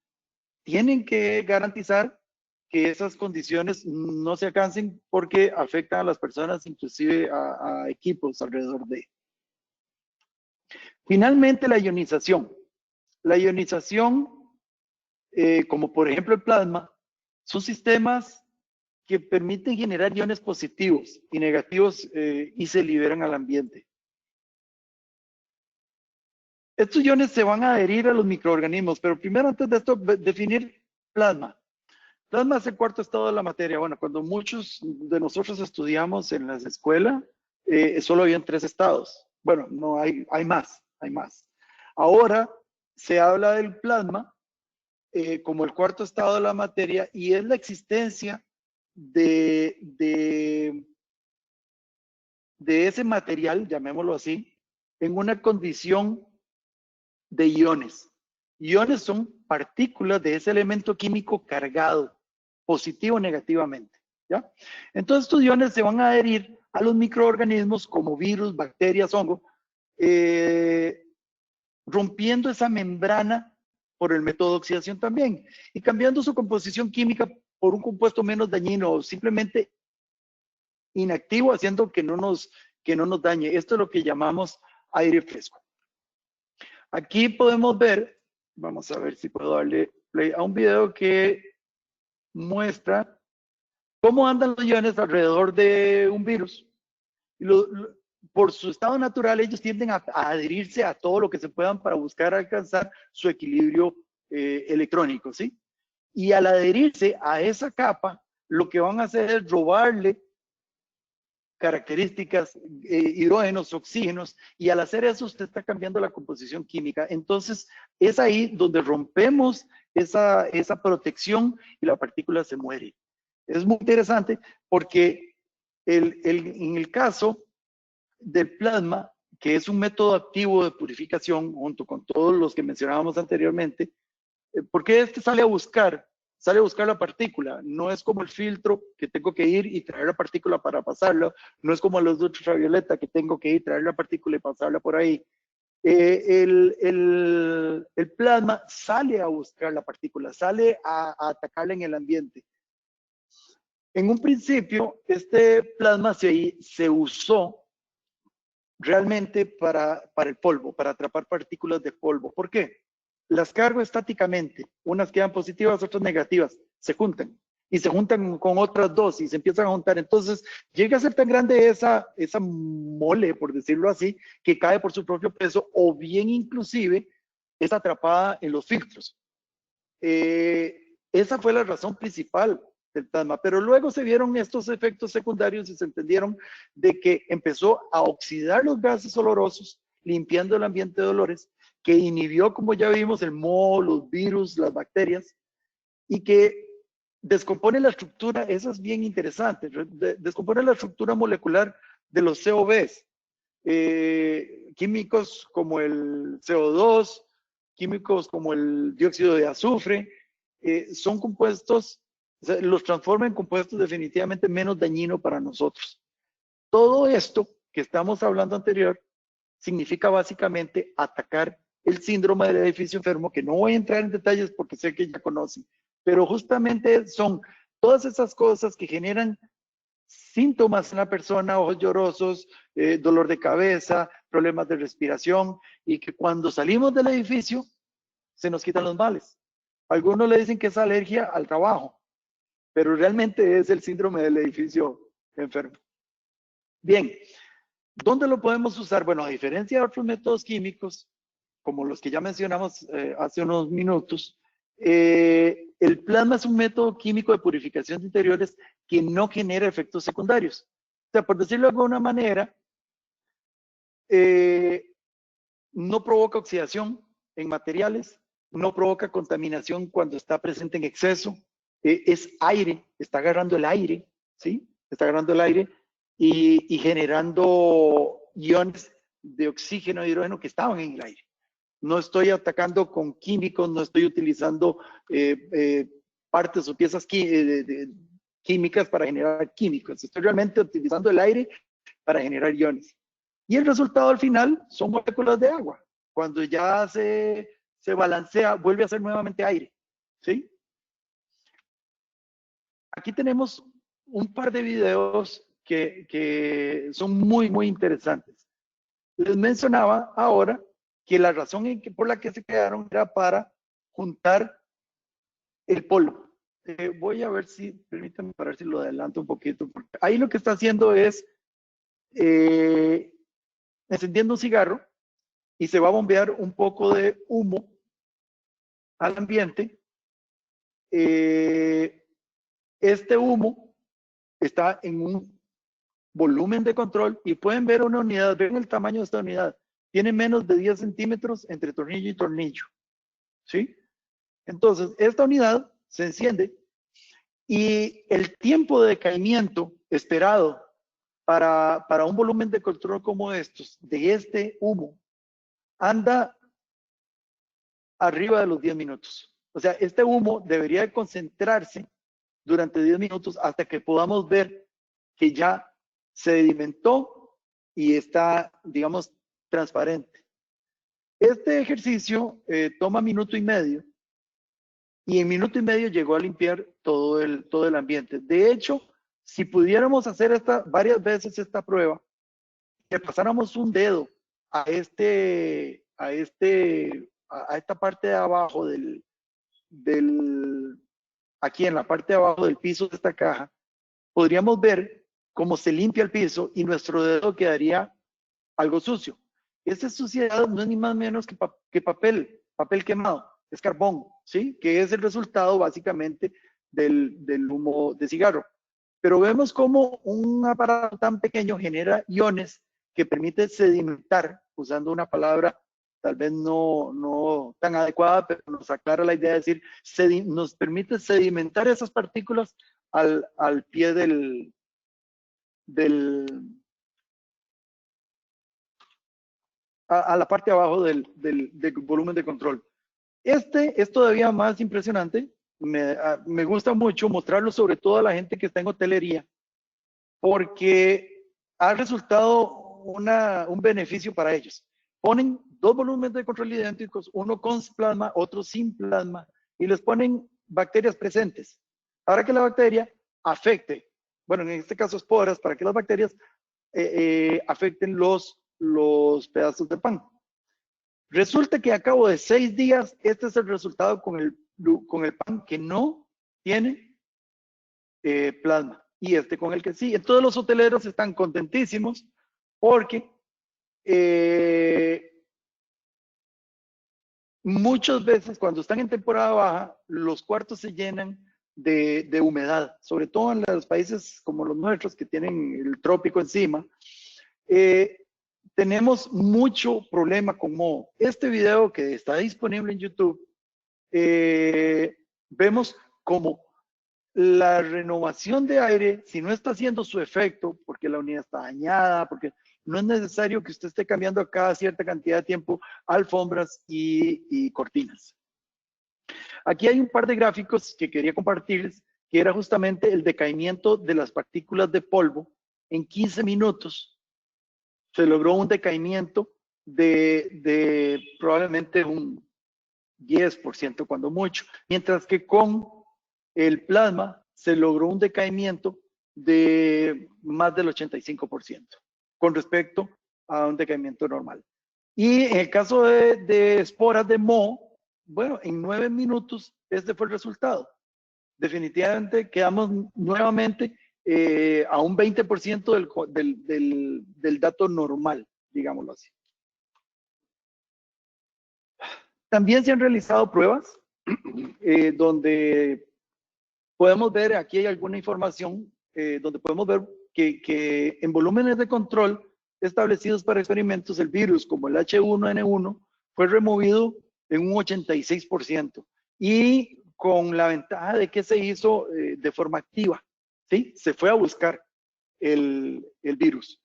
tienen que garantizar que esas condiciones no se alcancen porque afectan a las personas, inclusive a equipos alrededor de. Finalmente, la ionización. La ionización, como por ejemplo el plasma, son sistemas que permiten generar iones positivos y negativos y se liberan al ambiente. Estos iones se van a adherir a los microorganismos, pero primero antes de esto, definir plasma. Plasma es el cuarto estado de la materia. Bueno, cuando muchos de nosotros estudiamos en las escuelas, solo habían 3 estados. Bueno, no hay más, hay más. Ahora se habla del plasma como el cuarto estado de la materia y es la existencia de ese material, llamémoslo así, en una condición de iones. Iones son partículas de ese elemento químico cargado, positivo o negativamente, ¿ya? Entonces estos iones se van a adherir a los microorganismos como virus, bacterias, hongo, rompiendo esa membrana por el método de oxidación también y cambiando su composición química por un compuesto menos dañino o simplemente inactivo, haciendo que no nos dañe. Esto es lo que llamamos aire fresco. Aquí podemos ver, vamos a ver si puedo darle play a un video que muestra cómo andan los iones alrededor de un virus. Por su estado natural, ellos tienden a adherirse a todo lo que se puedan para buscar alcanzar su equilibrio electrónico, ¿sí? Y al adherirse a esa capa, lo que van a hacer es robarle características, hidrógenos, oxígenos, y al hacer eso usted está cambiando la composición química. Entonces, es ahí donde rompemos esa protección y la partícula se muere. Es muy interesante porque en el caso del plasma, que es un método activo de purificación, junto con todos los que mencionábamos anteriormente, ¿por qué este sale a buscar? Sale a buscar la partícula, no es como el filtro que tengo que ir y traer la partícula para pasarla, no es como los de ultravioleta que tengo que ir, traer la partícula y pasarla por ahí. El plasma sale a buscar la partícula, sale a atacarla en el ambiente. En un principio, este plasma se usó realmente para el polvo, para atrapar partículas de polvo. ¿Por qué? Las cargo estáticamente, unas quedan positivas, otras negativas, se juntan y se juntan con otras dos y se empiezan a juntar. Entonces llega a ser tan grande esa mole, por decirlo así, que cae por su propio peso o bien inclusive es atrapada en los filtros. Esa fue la razón principal del plasma, pero luego se vieron estos efectos secundarios y se entendieron de que empezó a oxidar los gases olorosos, limpiando el ambiente de olores, que inhibió, como ya vimos, el moho, los virus, las bacterias, y que descompone la estructura, eso es bien interesante, descompone la estructura molecular de los COVs, químicos como el CO2, químicos como el dióxido de azufre, son compuestos, o sea, los transforma en compuestos definitivamente menos dañinos para nosotros. Todo esto que estamos hablando anterior significa básicamente atacar el síndrome del edificio enfermo, que no voy a entrar en detalles porque sé que ya conocen, pero justamente son todas esas cosas que generan síntomas en la persona, ojos llorosos, dolor de cabeza, problemas de respiración, y que cuando salimos del edificio se nos quitan los males. Algunos le dicen que es alergia al trabajo, pero realmente es el síndrome del edificio enfermo. Bien, ¿dónde lo podemos usar? Bueno, a diferencia de otros métodos químicos, como los que ya mencionamos hace unos minutos, el plasma es un método químico de purificación de interiores que no genera efectos secundarios. O sea, por decirlo de alguna manera, no provoca oxidación en materiales, no provoca contaminación cuando está presente en exceso, es aire, está agarrando el aire, ¿sí? Está agarrando el aire y generando iones de oxígeno y hidrógeno que estaban en el aire. No estoy atacando con químicos, no estoy utilizando partes o piezas químicas para generar químicos. Estoy realmente utilizando el aire para generar iones. Y el resultado al final son moléculas de agua. Cuando ya se balancea, vuelve a ser nuevamente aire. ¿Sí? Aquí tenemos un par de videos que son muy, muy interesantes. Les mencionaba ahora que la razón por la que se crearon era para juntar el polvo. Voy a ver si, permítanme para ver si lo adelanto un poquito, porque ahí lo que está haciendo es encendiendo un cigarro y se va a bombear un poco de humo al ambiente. Este humo está en un volumen de control y pueden ver una unidad, ven el tamaño de esta unidad, tiene menos de 10 centímetros entre tornillo y tornillo, ¿sí? Entonces, esta unidad se enciende y el tiempo de decaimiento esperado para un volumen de control como estos, de este humo, anda arriba de los 10 minutos. O sea, este humo debería de concentrarse durante 10 minutos hasta que podamos ver que ya se sedimentó y está, digamos, transparente. Este ejercicio toma minuto y medio y en minuto y medio llegó a limpiar todo el ambiente. De hecho, si pudiéramos hacer varias veces esta prueba, que pasáramos un dedo a esta parte de abajo aquí en la parte de abajo del piso de esta caja, podríamos ver cómo se limpia el piso y nuestro dedo quedaría algo sucio. Esa suciedad no es ni más menos que papel quemado, es carbón, ¿sí? Que es el resultado básicamente del humo de cigarro. Pero vemos cómo un aparato tan pequeño genera iones que permite sedimentar, usando una palabra tal vez no tan adecuada, pero nos aclara la idea de decir, nos permite sedimentar esas partículas al pie a la parte de abajo del volumen de control. Este es todavía más impresionante. Me gusta mucho mostrarlo sobre todo a la gente que está en hotelería, porque ha resultado un beneficio para ellos. Ponen dos volúmenes de control idénticos, uno con plasma, otro sin plasma, y les ponen bacterias presentes, para que la bacteria afecte, bueno, en este caso esporas, para que las bacterias afecten los pedazos de pan. Resulta que a cabo de 6 días, este es el resultado con el pan que no tiene plasma y este con el que sí. Entonces los hoteleros están contentísimos porque muchas veces cuando están en temporada baja, los cuartos se llenan de humedad, sobre todo en los países como los nuestros que tienen el trópico encima. Tenemos mucho problema con moho. Este video que está disponible en YouTube, vemos como la renovación de aire, si no está haciendo su efecto, porque la unidad está dañada, porque no es necesario que usted esté cambiando a cada cierta cantidad de tiempo alfombras y cortinas. Aquí hay un par de gráficos que quería compartirles, que era justamente el decaimiento de las partículas de polvo en 15 minutos. Se logró un decaimiento de probablemente un 10% cuando mucho, mientras que con el plasma se logró un decaimiento de más del 85% con respecto a un decaimiento normal. Y en el caso de esporas de moho, bueno, en 9 minutos este fue el resultado. Definitivamente quedamos nuevamente a un 20% del dato normal, digámoslo así. También se han realizado pruebas donde podemos ver, aquí hay alguna información, donde podemos ver que en volúmenes de control establecidos para experimentos, el virus como el H1N1 fue removido en un 86% y con la ventaja de que se hizo de forma activa, ¿sí? Se fue a buscar. el virus.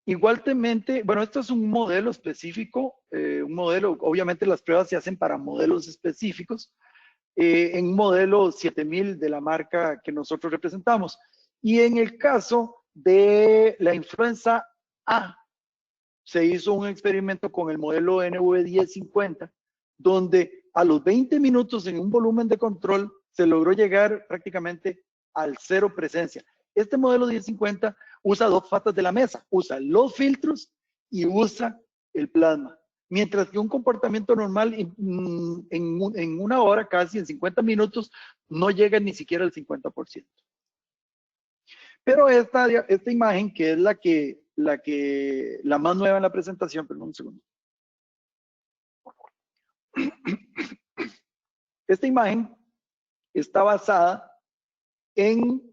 Igualmente, bueno, esto es un modelo específico, un modelo, obviamente las pruebas se hacen para modelos específicos, en un modelo 7000 de la marca que nosotros representamos. Y en el caso de la influenza A, se hizo un experimento con el modelo NV1050, donde a los 20 minutos en un volumen de control se logró llegar prácticamente al cero presencia. Este modelo 1050 usa dos patas de la mesa, usa los filtros y usa el plasma. Mientras que un comportamiento normal en una hora, casi en 50 minutos, no llega ni siquiera al 50%. Pero esta imagen, que es la más nueva en la presentación, perdón un segundo. Esta imagen está basada en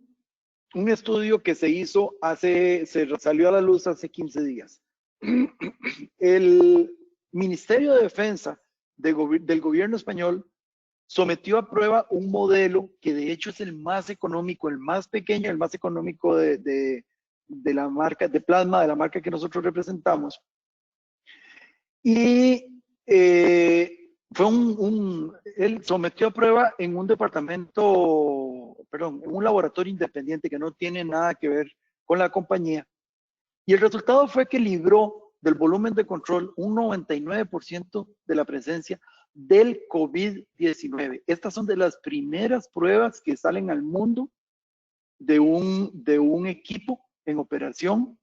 un estudio que se hizo se salió a la luz hace 15 días. El Ministerio de Defensa del gobierno español sometió a prueba un modelo que de hecho es el más económico, el más pequeño, el más económico de la marca de plasma, de la marca que nosotros representamos. Y él sometió a prueba en un en un laboratorio independiente que no tiene nada que ver con la compañía. Y el resultado fue que libró del volumen de control un 99% de la presencia del COVID-19. Estas son de las primeras pruebas que salen al mundo de un equipo en operación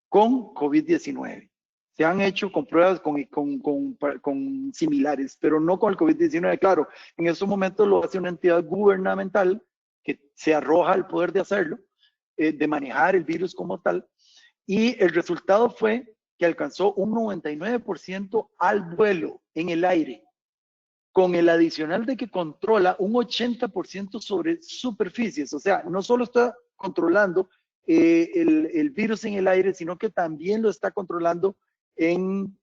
con COVID-19. Se han hecho con pruebas con similares, pero no con el COVID-19. Claro, en estos momentos lo hace una entidad gubernamental que se arroja al poder de hacerlo, de manejar el virus como tal, y el resultado fue que alcanzó un 99% al vuelo en el aire, con el adicional de que controla un 80% sobre superficies. O sea, no solo está controlando el virus en el aire, sino que también lo está controlando en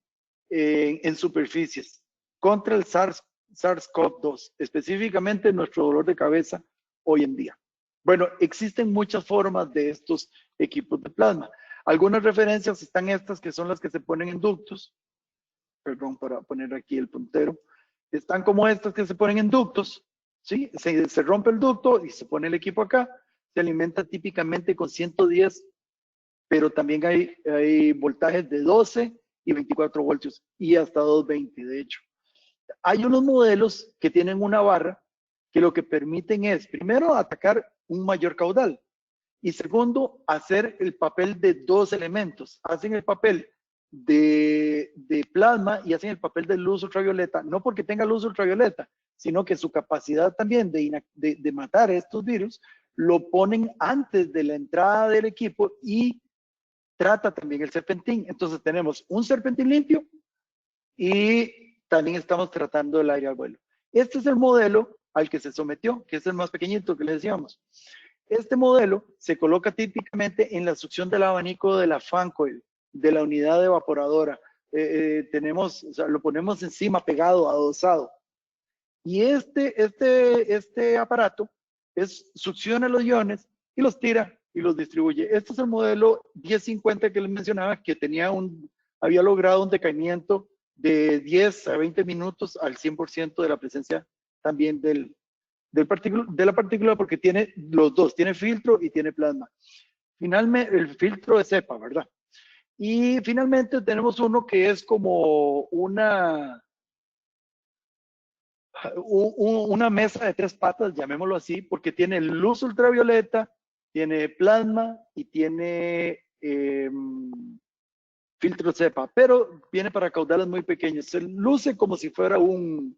superficies contra el SARS-CoV-2, específicamente nuestro dolor de cabeza hoy en día. Bueno, existen muchas formas de estos equipos de plasma. Algunas referencias están estas, que son las que se ponen en ductos. Perdón, para poner aquí el puntero. Están como estas que se ponen en ductos, ¿sí? Se rompe el ducto y se pone el equipo acá. Se alimenta típicamente con 110, pero también hay voltajes de 12 y 24 voltios y hasta 220, de hecho. Hay unos modelos que tienen una barra que lo que permiten es, primero, atacar un mayor caudal y segundo, hacer el papel de dos elementos. Hacen el papel de plasma y hacen el papel de luz ultravioleta, no porque tenga luz ultravioleta, sino que su capacidad también de matar estos virus lo ponen antes de la entrada del equipo y trata también el serpentín. Entonces tenemos un serpentín limpio y también estamos tratando el aire al vuelo. Este es el modelo al que se sometió, que es el más pequeñito que le decíamos. Este modelo se coloca típicamente en la succión del abanico de la fan coil, de la unidad evaporadora. O sea, lo ponemos encima, pegado, adosado. Y este aparato succiona los iones y los tira y los distribuye. Este es el modelo 1050 que les mencionaba, que había logrado un decaimiento de 10 a 20 minutos al 100% de la presencia también de la partícula, porque tiene los dos, tiene filtro y tiene plasma. Finalmente, el filtro es cepa, ¿verdad? Y finalmente tenemos uno que es como una mesa de tres patas, llamémoslo así, porque tiene luz ultravioleta, tiene plasma y tiene filtro cepa, pero viene para caudales muy pequeños. Se luce como si fuera una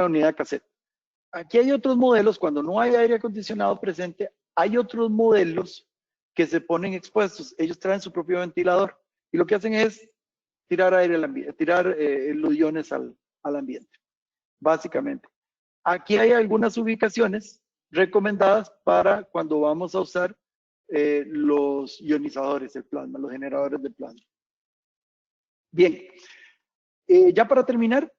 unidad cassette. Aquí hay otros modelos, cuando no hay aire acondicionado presente, hay otros modelos que se ponen expuestos. Ellos traen su propio ventilador y lo que hacen es tirar aire al ambiente, tirar los iones al ambiente, básicamente. Aquí hay algunas ubicaciones recomendadas para cuando vamos a usar los ionizadores del plasma, los generadores de plasma. Bien, ya para terminar,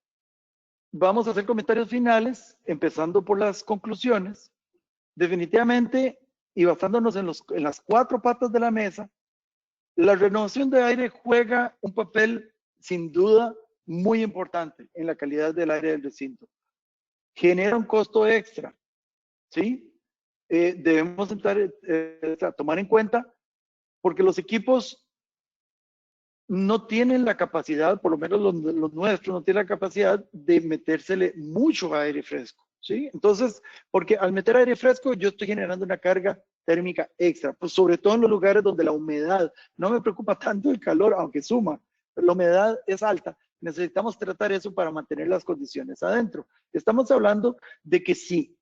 vamos a hacer comentarios finales, empezando por las conclusiones. Definitivamente, y basándonos en las 4 patas de la mesa, la renovación de aire juega un papel, sin duda, muy importante en la calidad del aire del recinto. Genera un costo extra, ¿sí? Debemos tomar en cuenta, porque los equipos no tienen la capacidad, por lo menos los nuestros, no tienen la capacidad de metérsele mucho aire fresco, ¿sí? Entonces, porque al meter aire fresco, yo estoy generando una carga térmica extra, pues sobre todo en los lugares donde la humedad, no me preocupa tanto el calor, aunque suma, pero la humedad es alta, necesitamos tratar eso para mantener las condiciones adentro. Estamos hablando de que si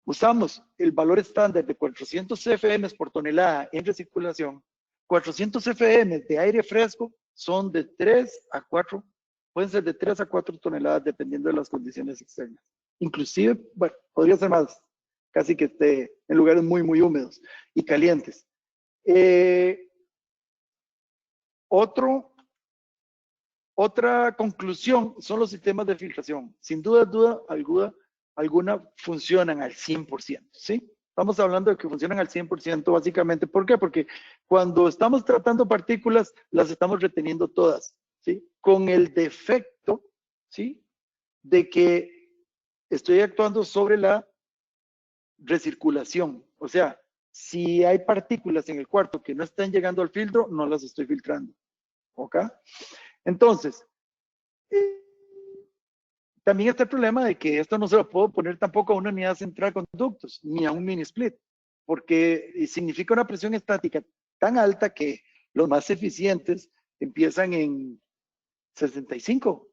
usamos el valor estándar de 400 CFM por tonelada en recirculación, 400 CFM de aire fresco son de 3 a 4, pueden ser de 3 a 4 toneladas dependiendo de las condiciones externas. Inclusive, bueno, podría ser más, casi que esté en lugares muy, muy húmedos y calientes. Otra conclusión son los sistemas de filtración. Sin duda alguna funcionan al 100%, ¿sí? Estamos hablando de que funcionan al 100% básicamente. ¿Por qué? Porque cuando estamos tratando partículas, las estamos reteniendo todas, ¿sí? Con el defecto, ¿sí? De que estoy actuando sobre la recirculación. O sea, si hay partículas en el cuarto que no están llegando al filtro, no las estoy filtrando. ¿Ok? Entonces, también está el problema de que esto no se lo puedo poner tampoco a una unidad central con ductos, ni a un mini split, porque significa una presión estática tan alta que los más eficientes empiezan en 65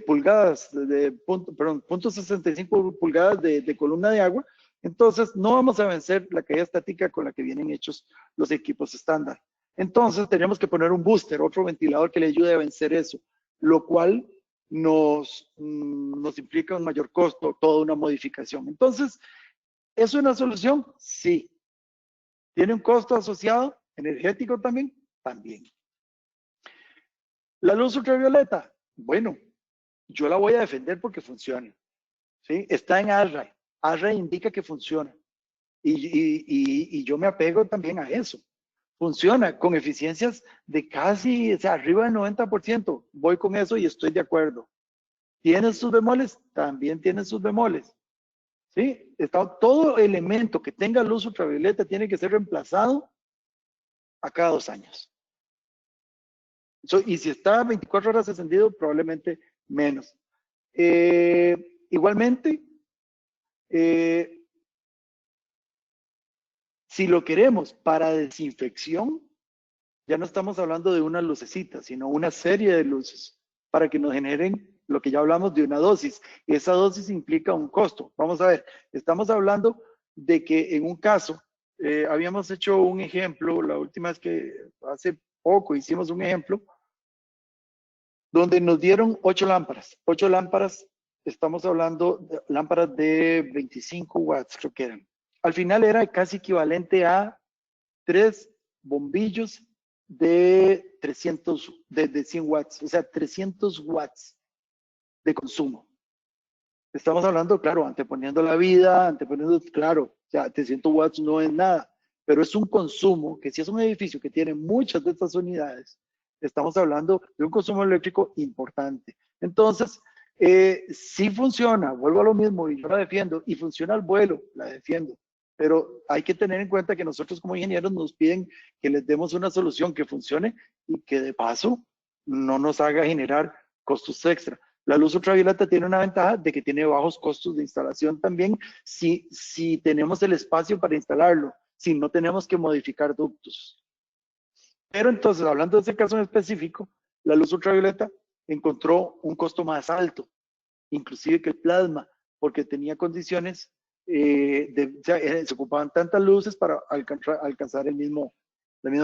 pulgadas, punto 65 pulgadas de columna de agua. Entonces, no vamos a vencer la caída estática con la que vienen hechos los equipos estándar. Entonces, tenemos que poner un booster, otro ventilador que le ayude a vencer eso, lo cual nos implica un mayor costo, toda una modificación. Entonces, ¿es una solución? Sí. ¿Tiene un costo asociado? ¿Energético también? También. La luz ultravioleta, bueno, yo la voy a defender porque funciona, ¿sí? Está en ASHRAE. ASHRAE indica que funciona. Y yo me apego también a eso. Funciona con eficiencias de casi, o sea, arriba del 90%. Voy con eso y estoy de acuerdo. ¿Tiene sus bemoles? También tiene sus bemoles. ¿Sí? Todo elemento que tenga luz ultravioleta tiene que ser reemplazado a cada 2 años. Y si está 24 horas encendido, probablemente menos. Igualmente, si lo queremos para desinfección, ya no estamos hablando de una lucecita, sino una serie de luces para que nos generen lo que ya hablamos de una dosis. Esa dosis implica un costo. Vamos a ver, estamos hablando de que en un caso, habíamos hecho un ejemplo, la última vez que hace poco hicimos un ejemplo, donde nos dieron 8 lámparas. 8 lámparas, estamos hablando de lámparas de 25 watts, creo que eran. Al final era casi equivalente a 3 bombillos de 300, de 100 watts, o sea, 300 watts de consumo. Estamos hablando, claro, anteponiendo la vida, claro, o sea, 300 watts no es nada, pero es un consumo que si es un edificio que tiene muchas de estas unidades, estamos hablando de un consumo eléctrico importante. Entonces, sí funciona, vuelvo a lo mismo y yo la defiendo, y funciona al vuelo, la defiendo, pero hay que tener en cuenta que nosotros como ingenieros nos piden que les demos una solución que funcione y que de paso no nos haga generar costos extra. La luz ultravioleta tiene una ventaja de que tiene bajos costos de instalación también si tenemos el espacio para instalarlo, si no tenemos que modificar ductos. Pero entonces, hablando de ese caso en específico, la luz ultravioleta encontró un costo más alto, inclusive que el plasma, porque tenía condiciones, o sea, se ocupaban tantas luces para alcanzar la misma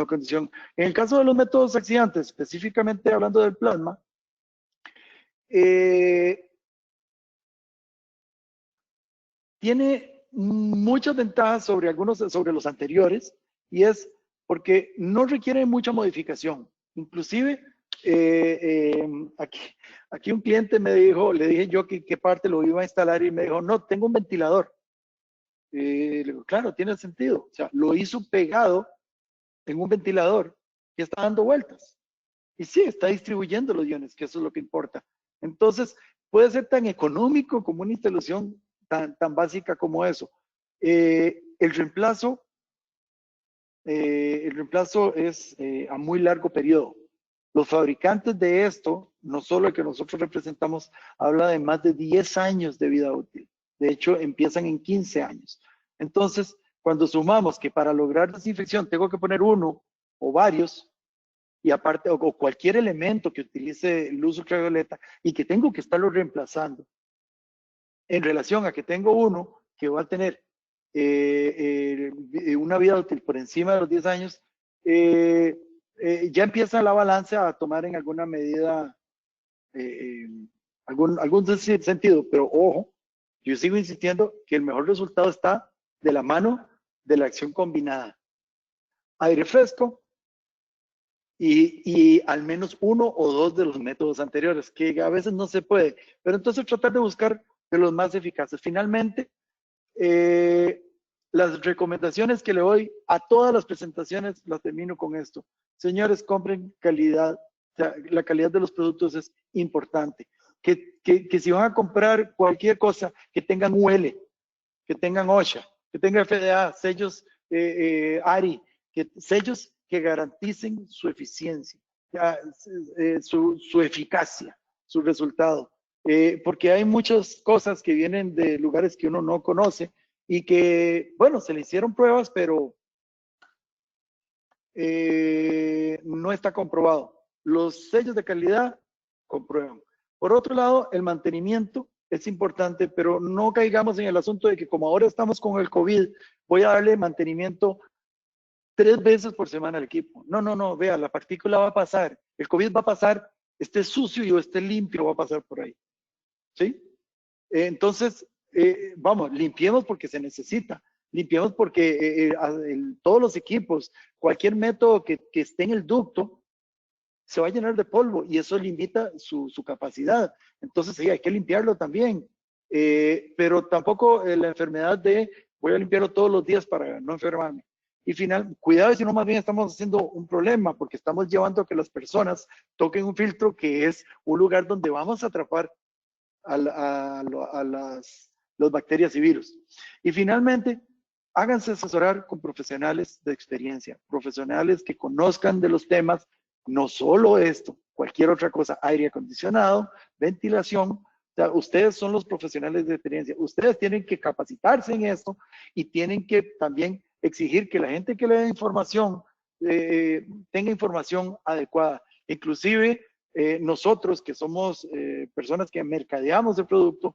condición. En el caso de los métodos oxidantes, específicamente hablando del plasma, tiene muchas ventajas sobre los anteriores, y es porque no requiere mucha modificación. Inclusive Aquí, aquí un cliente me dijo, le dije yo que qué parte lo iba a instalar y me dijo, no, tengo un ventilador. Le digo, claro, tiene sentido. O sea, lo hizo pegado en un ventilador que está dando vueltas. Y sí, está distribuyendo los iones, que eso es lo que importa. Entonces, puede ser tan económico como una instalación tan básica como eso. El reemplazo es a muy largo periodo. Los fabricantes de esto, no solo el que nosotros representamos, habla de más de 10 años de vida útil. De hecho, empiezan en 15 años. Entonces, cuando sumamos que para lograr desinfección tengo que poner uno o varios, y aparte, o cualquier elemento que utilice luz ultravioleta y que tengo que estarlo reemplazando, en relación a que tengo uno que va a tener una vida útil por encima de los 10 años, ya empieza la balanza a tomar en alguna medida eh, algún sentido, pero ojo, yo sigo insistiendo que el mejor resultado está de la mano de la acción combinada. Aire fresco y al menos uno o dos de los métodos anteriores, que a veces no se puede, pero entonces tratar de buscar de los más eficaces. Finalmente, las recomendaciones que le doy a todas las presentaciones las termino con esto. Señores, compren calidad. O sea, la calidad de los productos es importante. Que si van a comprar cualquier cosa, que tengan UL, que tengan OSHA, que tengan FDA, sellos ARI, sellos que garanticen su eficiencia, su eficacia, su resultado. Porque hay muchas cosas que vienen de lugares que uno no conoce y que, bueno, se le hicieron pruebas, pero no está comprobado. Los sellos de calidad comprueban. Por otro lado, el mantenimiento es importante, pero no caigamos en el asunto de que como ahora estamos con el COVID, voy a darle mantenimiento 3 veces por semana al equipo. No, no, no, vea, la partícula va a pasar, el COVID va a pasar, esté sucio o esté limpio, va a pasar por ahí. ¿Sí? Entonces, vamos, limpiemos porque se necesita, limpiemos porque todos los equipos, cualquier método que esté en el ducto, se va a llenar de polvo y eso limita su capacidad. Entonces, sí, hay que limpiarlo también. Pero tampoco la enfermedad de voy a limpiarlo todos los días para no enfermarme. Y final, cuidado si no más bien estamos haciendo un problema porque estamos llevando a que las personas toquen un filtro que es un lugar donde vamos a atrapar a las bacterias y virus. Y finalmente, háganse asesorar con profesionales de experiencia, profesionales que conozcan de los temas, no solo esto, cualquier otra cosa, aire acondicionado, ventilación. O sea, ustedes son los profesionales de experiencia. Ustedes tienen que capacitarse en esto y tienen que también exigir que la gente que le dé información tenga información adecuada. Inclusive nosotros que somos personas que mercadeamos el producto,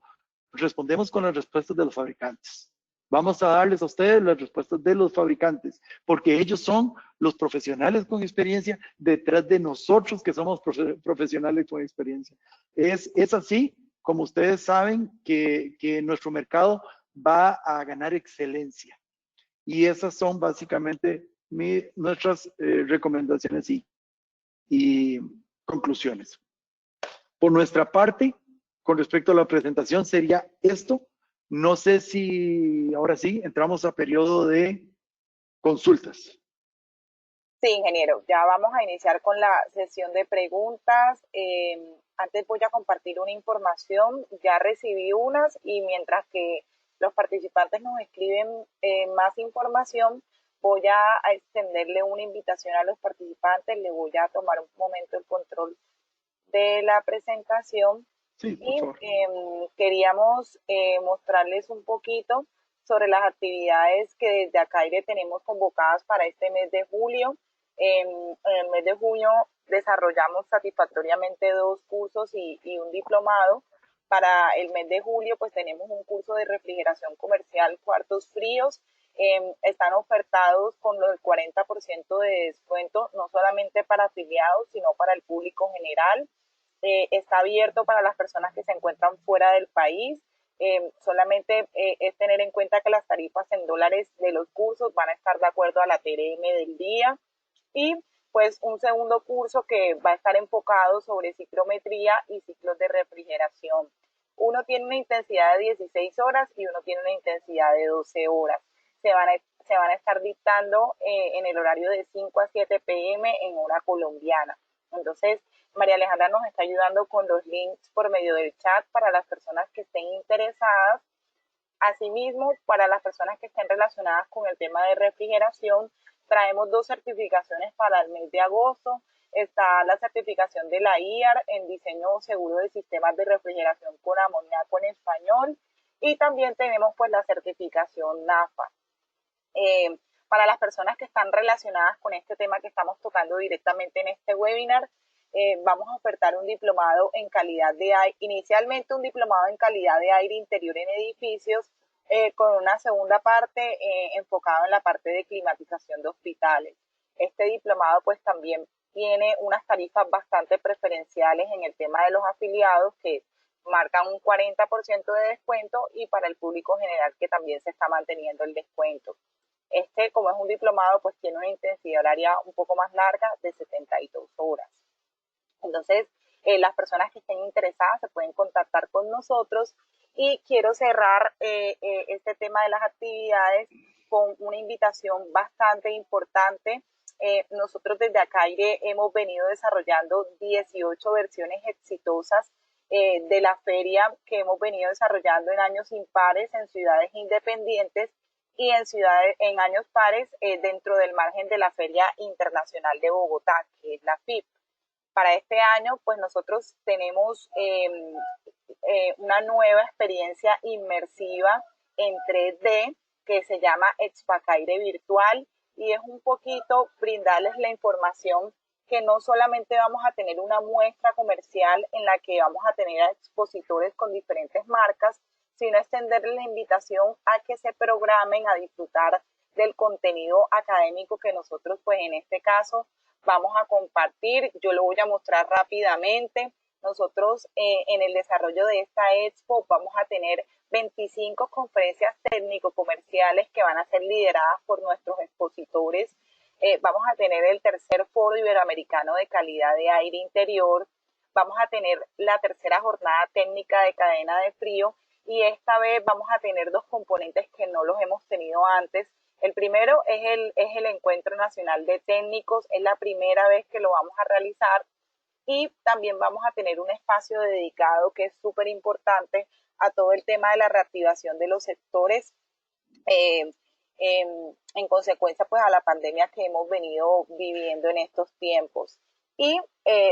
respondemos con las respuestas de los fabricantes. Vamos a darles a ustedes las respuestas de los fabricantes, porque ellos son los profesionales con experiencia detrás de nosotros que somos profesionales con experiencia. Es así como ustedes saben que nuestro mercado va a ganar excelencia. Y esas son básicamente nuestras recomendaciones y conclusiones. Por nuestra parte, con respecto a la presentación, sería esto. No sé si ahora sí entramos a periodo de consultas. Sí, ingeniero, ya vamos a iniciar con la sesión de preguntas. Antes voy a compartir una información, ya recibí unas y mientras que los participantes nos escriben más información, voy a extenderle una invitación a los participantes, le voy a tomar un momento el control de la presentación Sí, por y favor. queríamos mostrarles un poquito sobre las actividades que desde Acaire tenemos convocadas para este mes de julio. En el mes de junio desarrollamos satisfactoriamente 2 cursos y un diplomado. Para el mes de julio pues tenemos un curso de refrigeración comercial cuartos fríos. Están ofertados con el 40% de descuento, no solamente para afiliados, sino para el público general. Está abierto para las personas que se encuentran fuera del país. Solamente es tener en cuenta que las tarifas en dólares de los cursos van a estar de acuerdo a la TRM del día y pues un segundo curso que va a estar enfocado sobre ciclometría y ciclos de refrigeración. Uno tiene una intensidad de 16 horas y uno tiene una intensidad de 12 horas. Se van a estar dictando en el horario de 5 a 7 p.m. en hora colombiana. Entonces, María Alejandra nos está ayudando con los links por medio del chat para las personas que estén interesadas. Asimismo, para las personas que estén relacionadas con el tema de refrigeración, traemos 2 certificaciones para el mes de agosto. Está la certificación de la IAR en diseño seguro de sistemas de refrigeración con amoníaco en español, y también tenemos pues la certificación NAFA. Para las personas que están relacionadas con este tema que estamos tocando directamente en este webinar, vamos a ofertar un diplomado en calidad de aire, inicialmente un diplomado en calidad de aire interior en edificios, con una segunda parte enfocada en la parte de climatización de hospitales. Este diplomado pues también tiene unas tarifas bastante preferenciales en el tema de los afiliados, que marcan un 40% de descuento, y para el público general que también se está manteniendo el descuento. Este, como es un diplomado, pues tiene una intensidad horaria un poco más larga de 72 horas. Entonces, las personas que estén interesadas se pueden contactar con nosotros, y quiero cerrar este tema de las actividades con una invitación bastante importante. Nosotros desde Acaire hemos venido desarrollando 18 versiones exitosas de la feria que hemos venido desarrollando en años impares en ciudades independientes y en años pares dentro del margen de la Feria Internacional de Bogotá, que es la FIP. Para este año, pues nosotros tenemos una nueva experiencia inmersiva en 3D que se llama Expo Acaire Virtual, y es un poquito brindarles la información que no solamente vamos a tener una muestra comercial en la que vamos a tener a expositores con diferentes marcas, sino extenderles la invitación a que se programen a disfrutar del contenido académico que nosotros, pues en este caso, vamos a compartir. Yo lo voy a mostrar rápidamente. Nosotros en el desarrollo de esta expo vamos a tener 25 conferencias técnico-comerciales que van a ser lideradas por nuestros expositores. Vamos a tener el tercer foro iberoamericano de calidad de aire interior. Vamos a tener la tercera jornada técnica de cadena de frío, y esta vez vamos a tener 2 componentes que no los hemos tenido antes. El primero es el Encuentro Nacional de Técnicos, es la primera vez que lo vamos a realizar, y también vamos a tener un espacio dedicado que es súper importante a todo el tema de la reactivación de los sectores en consecuencia pues a la pandemia que hemos venido viviendo en estos tiempos. Y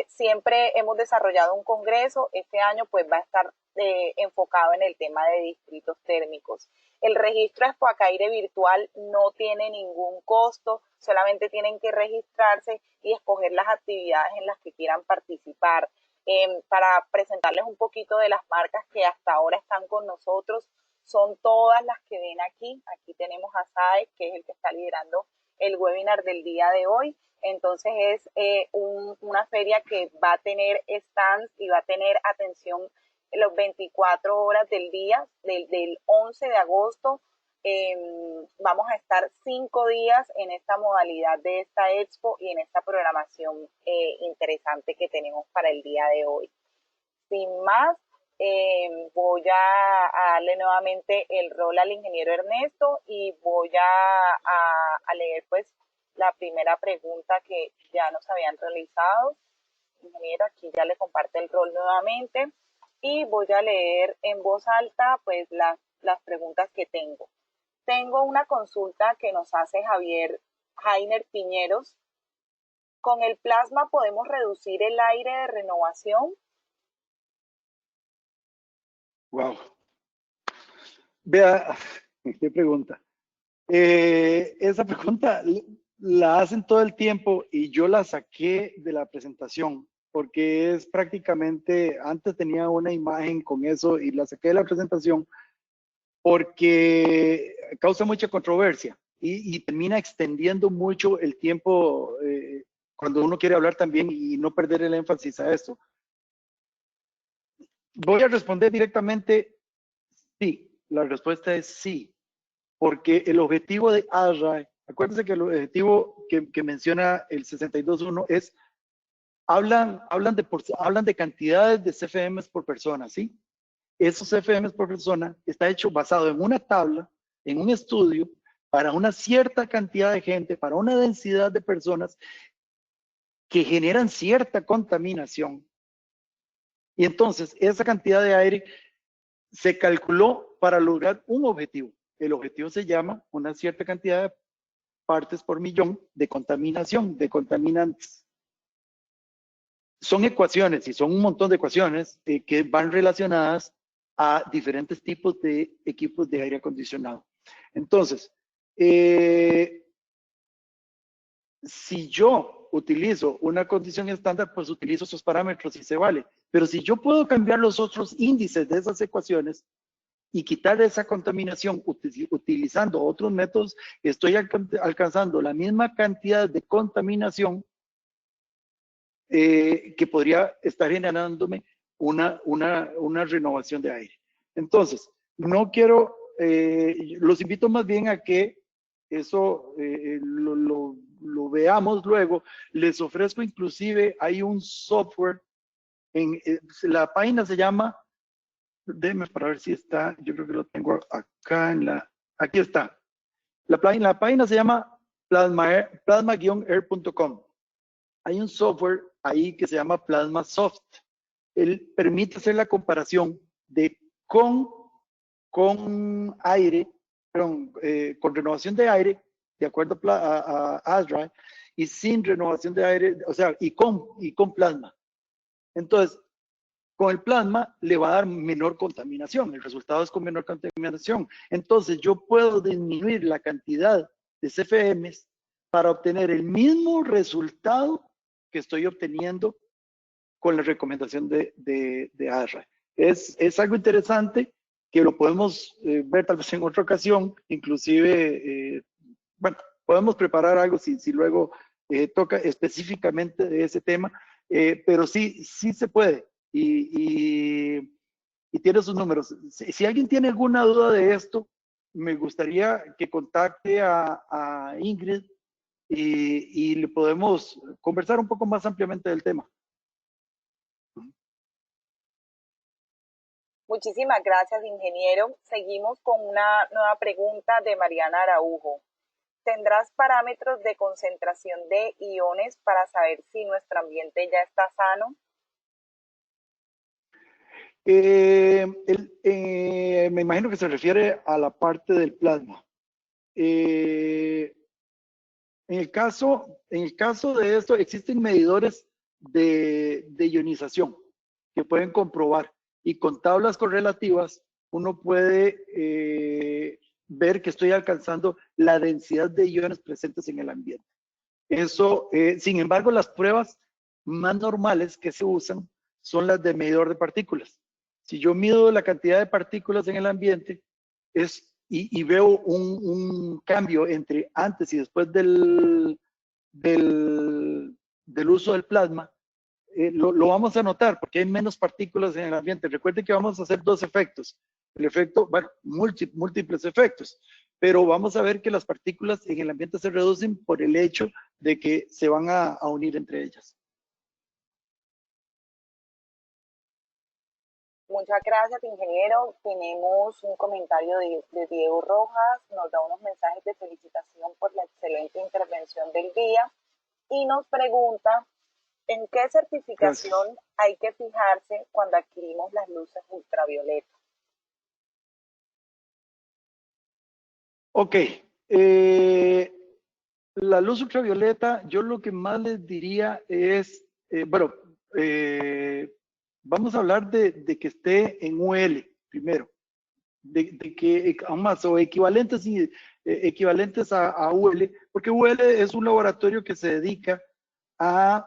siempre hemos desarrollado un congreso. Este año pues va a estar enfocado en el tema de distritos térmicos. El registro Expo Acaire virtual no tiene ningún costo, solamente tienen que registrarse y escoger las actividades en las que quieran participar. Para presentarles un poquito de las marcas que hasta ahora están con nosotros, son todas las que ven aquí. Aquí tenemos a SAE, que es el que está liderando el webinar del día de hoy. Entonces es una feria que va a tener stands y va a tener atención las 24 horas del día, del 11 de agosto. Vamos a estar 5 días en esta modalidad de esta expo y en esta programación interesante que tenemos para el día de hoy. Sin más, voy a darle nuevamente el rol al ingeniero Ernesto, y voy a leer pues la primera pregunta que ya nos habían realizado. Ingeniero, aquí ya le comparte el rol nuevamente, y voy a leer en voz alta pues las preguntas que tengo. Tengo una consulta que nos hace Jainer Piñeros. ¿Con el plasma podemos reducir el aire de renovación? Wow. Vea, qué pregunta. Esa pregunta la hacen todo el tiempo y yo la saqué de la presentación porque es prácticamente, antes tenía una imagen con eso y la saqué de la presentación porque causa mucha controversia y termina extendiendo mucho el tiempo cuando uno quiere hablar también y no perder el énfasis a esto. Voy a responder directamente sí. La respuesta es sí, porque el objetivo de ASRAE Acuérdense que el objetivo que menciona el 62.1 es, hablan de cantidades de CFMs por persona, ¿sí? Esos CFMs por persona está hecho basado en una tabla, en un estudio, para una cierta cantidad de gente, para una densidad de personas que generan cierta contaminación. Y entonces esa cantidad de aire se calculó para lograr un objetivo. El objetivo se llama una cierta cantidad de partes por millón de contaminación, de contaminantes. Son ecuaciones y son un montón de ecuaciones que van relacionadas a diferentes tipos de equipos de aire acondicionado. Entonces, si yo utilizo una condición estándar, pues utilizo esos parámetros y se vale. Pero si yo puedo cambiar los otros índices de esas ecuaciones y quitar esa contaminación utilizando otros métodos, estoy alcanzando la misma cantidad de contaminación que podría estar generándome una renovación de aire. Entonces, no quiero, los invito más bien a que eso lo veamos luego. Les ofrezco inclusive, hay un software, la página se llama, déjenme para ver si está, yo creo que lo tengo acá aquí está. La página se llama plasma-air.com. Hay un software ahí que se llama PlasmaSoft. Él permite hacer la comparación de con aire, con renovación de aire, de acuerdo a ASHRAE, y sin renovación de aire, o sea, y con plasma. Entonces, con el plasma le va a dar menor contaminación. El resultado es con menor contaminación. Entonces, yo puedo disminuir la cantidad de CFMs para obtener el mismo resultado que estoy obteniendo con la recomendación de ASHRAE. Es algo interesante que lo podemos ver tal vez en otra ocasión, inclusive, bueno, podemos preparar algo si luego toca específicamente de ese tema, pero sí se puede y tiene sus números. Si alguien tiene alguna duda de esto, me gustaría que contacte a Ingrid y le podemos conversar un poco más ampliamente del tema. Muchísimas gracias, ingeniero. Seguimos con una nueva pregunta de Mariana Araujo. ¿Tendrás parámetros de concentración de iones para saber si nuestro ambiente ya está sano? Me imagino que se refiere a la parte del plasma. En el caso de esto, existen medidores de ionización que pueden comprobar y con tablas correlativas uno puede ver que estoy alcanzando la densidad de iones presentes en el ambiente. Eso, sin embargo, las pruebas más normales que se usan son las de medidor de partículas. Si yo mido la cantidad de partículas en el ambiente y veo un cambio entre antes y después del uso del plasma, lo vamos a notar porque hay menos partículas en el ambiente. Recuerden que vamos a hacer dos efectos. El efecto, bueno, múltiples efectos, pero vamos a ver que las partículas en el ambiente se reducen por el hecho de que se van a unir entre ellas. Muchas gracias, ingeniero. Tenemos un comentario de Diego Rojas, nos da unos mensajes de felicitación por la excelente intervención del día y nos pregunta, ¿en qué certificación hay que fijarse cuando adquirimos las luces ultravioleta? Ok. La luz ultravioleta, yo lo que más les diría es, bueno, vamos a hablar de que esté en UL primero, de que aún más, o equivalentes a UL, porque UL es un laboratorio que se dedica a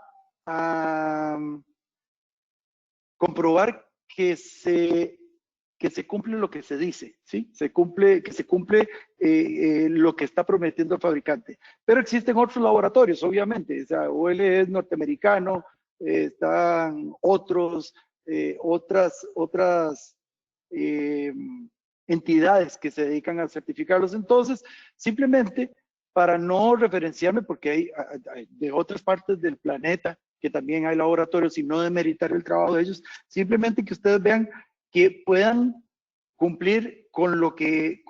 comprobar que se cumple lo que se dice, ¿sí? Que se cumple lo que está prometiendo el fabricante. Pero existen otros laboratorios, obviamente. O sea, UL es norteamericano, están otras entidades que se dedican a certificarlos. Entonces, simplemente para no referenciarme, porque hay de otras partes del planeta que también hay laboratorios y no demeritar el trabajo de ellos, simplemente que ustedes vean que puedan cumplir con lo que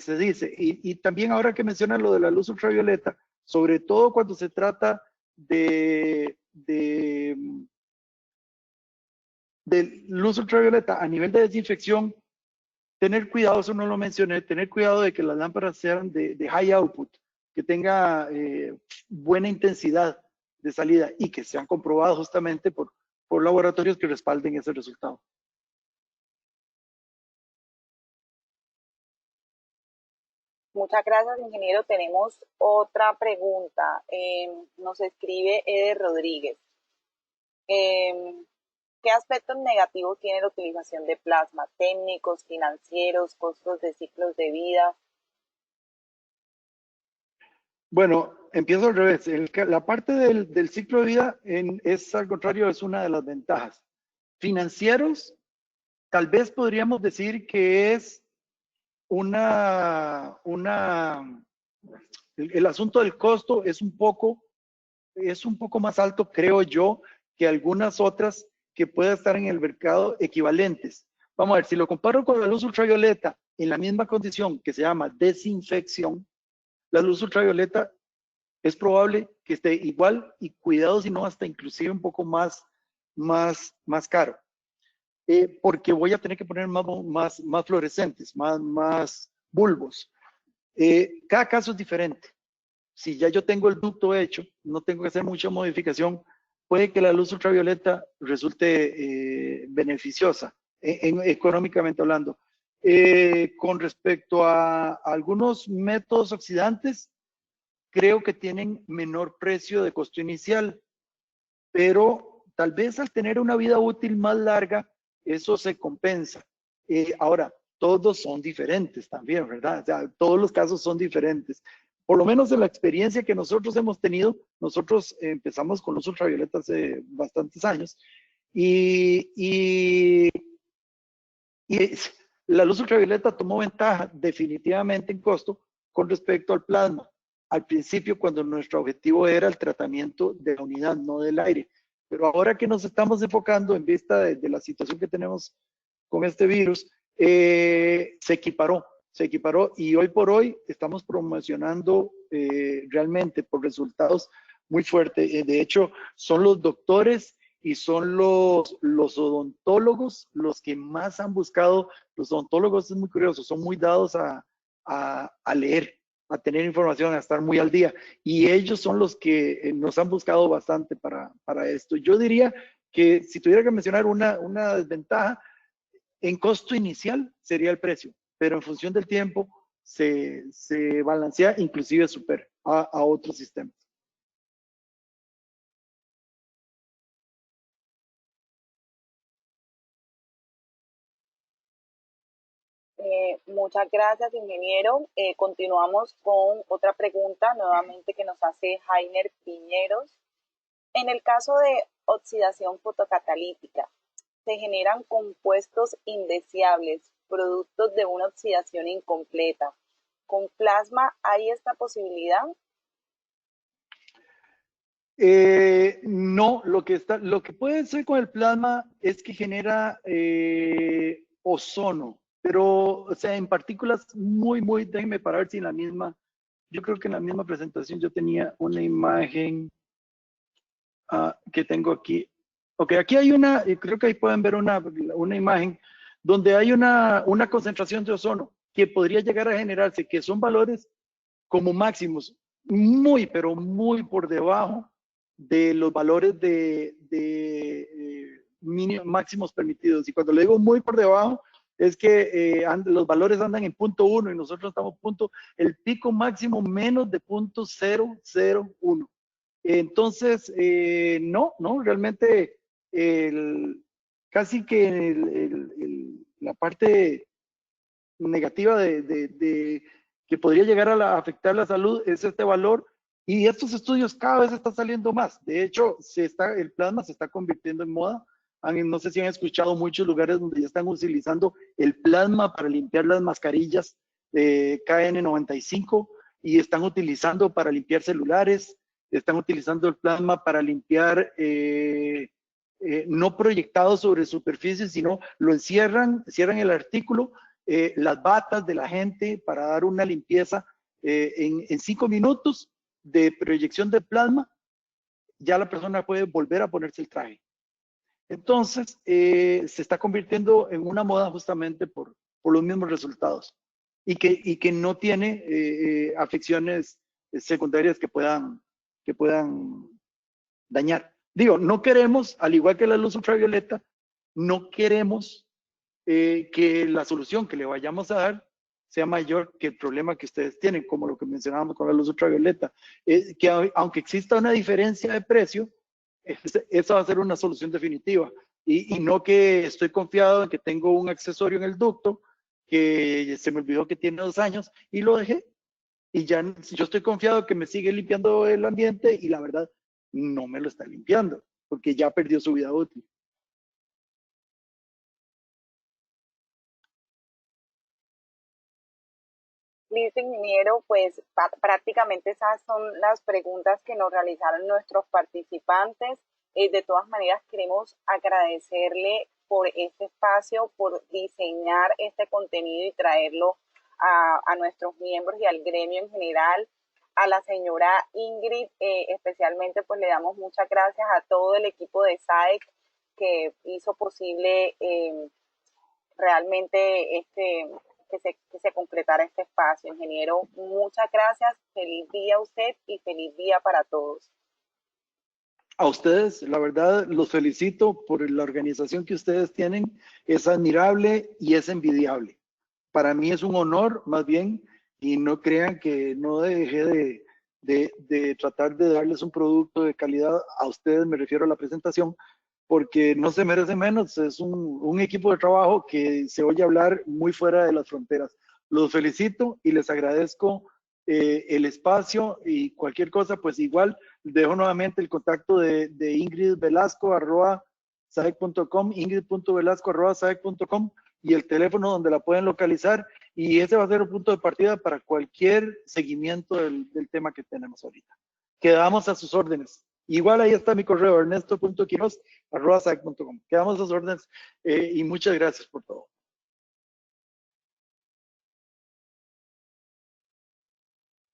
se dice. Y también ahora que mencionan lo de la luz ultravioleta, sobre todo cuando se trata de luz ultravioleta a nivel de desinfección, tener cuidado, eso no lo mencioné, tener cuidado de que las lámparas sean de high output, que tenga buena intensidad de salida y que sean comprobadas justamente por laboratorios que respalden ese resultado. Muchas gracias, ingeniero. Tenemos otra pregunta. Nos escribe Eder Rodríguez. ¿Qué aspectos negativos tiene la utilización de plasma? ¿Técnicos, financieros, costos de ciclos de vida? Bueno, empiezo al revés. La parte del ciclo de vida es al contrario, es una de las ventajas. Financieros, tal vez podríamos decir que es el asunto del costo es un poco más alto, creo yo, que algunas otras que pueda estar en el mercado equivalentes. Vamos a ver, si lo comparo con la luz ultravioleta en la misma condición que se llama desinfección, la luz ultravioleta es probable que esté igual y cuidado si no hasta inclusive un poco más caro. Porque voy a tener que poner más fluorescentes, más bulbos. Cada caso es diferente. Si ya yo tengo el ducto hecho, no tengo que hacer mucha modificación, puede que la luz ultravioleta resulte beneficiosa, económicamente hablando. Con respecto a algunos métodos oxidantes, creo que tienen menor precio de costo inicial, pero tal vez al tener una vida útil más larga, eso se compensa. Ahora, todos son diferentes también, ¿verdad? O sea, todos los casos son diferentes. Por lo menos en la experiencia que nosotros hemos tenido, nosotros empezamos con luz ultravioleta hace bastantes años y la luz ultravioleta tomó ventaja definitivamente en costo con respecto al plasma. Al principio, cuando nuestro objetivo era el tratamiento de la unidad, no del aire. Pero ahora que nos estamos enfocando en vista de la situación que tenemos con este virus, se equiparó y hoy por hoy estamos promocionando realmente por resultados muy fuertes. De hecho, son los doctores y son los odontólogos los que más han buscado. Los odontólogos es muy curioso, son muy dados a leer, a tener información, a estar muy al día. Y ellos son los que nos han buscado bastante para esto. Yo diría que si tuviera que mencionar una desventaja, en costo inicial sería el precio, pero en función del tiempo se balancea, inclusive supera a otros sistemas. Muchas gracias, ingeniero. Continuamos con otra pregunta nuevamente que nos hace Jainer Piñeros. En el caso de oxidación fotocatalítica, se generan compuestos indeseables, productos de una oxidación incompleta. ¿Con plasma hay esta posibilidad? No, lo que puede ser con el plasma es que genera ozono, pero o sea, en partículas déjenme para ver si en la misma, yo creo que en la misma presentación yo tenía una imagen que tengo aquí. Ok, aquí hay creo que ahí pueden ver una imagen donde hay una concentración de ozono que podría llegar a generarse, que son valores como máximos, pero muy por debajo de los valores máximos permitidos. Y cuando le digo muy por debajo, es que los valores andan en 0.1 y nosotros estamos el pico máximo menos de 0.001. Entonces, no, realmente casi que la parte negativa de que podría llegar a afectar la salud es este valor, y estos estudios cada vez están saliendo más. De hecho, el plasma se está convirtiendo en moda. No sé si han escuchado muchos lugares donde ya están utilizando el plasma para limpiar las mascarillas KN95 y están utilizando para limpiar celulares, están utilizando el plasma para limpiar no proyectado sobre superficies, sino lo encierran, cierran el artículo, las batas de la gente para dar una limpieza en 5 minutos de proyección de plasma, ya la persona puede volver a ponerse el traje. Entonces, se está convirtiendo en una moda justamente por los mismos resultados y que no tiene afecciones secundarias que puedan dañar. Digo, no queremos, al igual que la luz ultravioleta, no queremos que la solución que le vayamos a dar sea mayor que el problema que ustedes tienen, como lo que mencionábamos con la luz ultravioleta, que aunque exista una diferencia de precio, esa va a ser una solución definitiva. Y no que estoy confiado en que tengo un accesorio en el ducto que se me olvidó que tiene 2 años y lo dejé. Y ya yo estoy confiado que me sigue limpiando el ambiente y la verdad no me lo está limpiando porque ya perdió su vida útil. Listo, ingeniero, pues prácticamente esas son las preguntas que nos realizaron nuestros participantes. De todas maneras, queremos agradecerle por este espacio, por diseñar este contenido y traerlo a nuestros miembros y al gremio en general. A la señora Ingrid, especialmente, pues le damos muchas gracias a todo el equipo de SAEC que hizo posible realmente que se completara este espacio. Ingeniero, muchas gracias, feliz día a usted y feliz día para todos. A ustedes, la verdad, los felicito por la organización que ustedes tienen, es admirable y es envidiable. Para mí es un honor, más bien, y no crean que no dejé de tratar de darles un producto de calidad a ustedes, me refiero a la presentación, porque no se merece menos, es un equipo de trabajo que se oye hablar muy fuera de las fronteras. Los felicito y les agradezco el espacio y cualquier cosa, pues igual dejo nuevamente el contacto de Ingrid Velasco @saec.com, ingrid.velasco@saec.com y el teléfono donde la pueden localizar y ese va a ser el punto de partida para cualquier seguimiento del tema que tenemos ahorita. Quedamos a sus órdenes. Igual ahí está mi correo, ernesto.quiroz@saec.com. Quedamos a sus órdenes y muchas gracias por todo.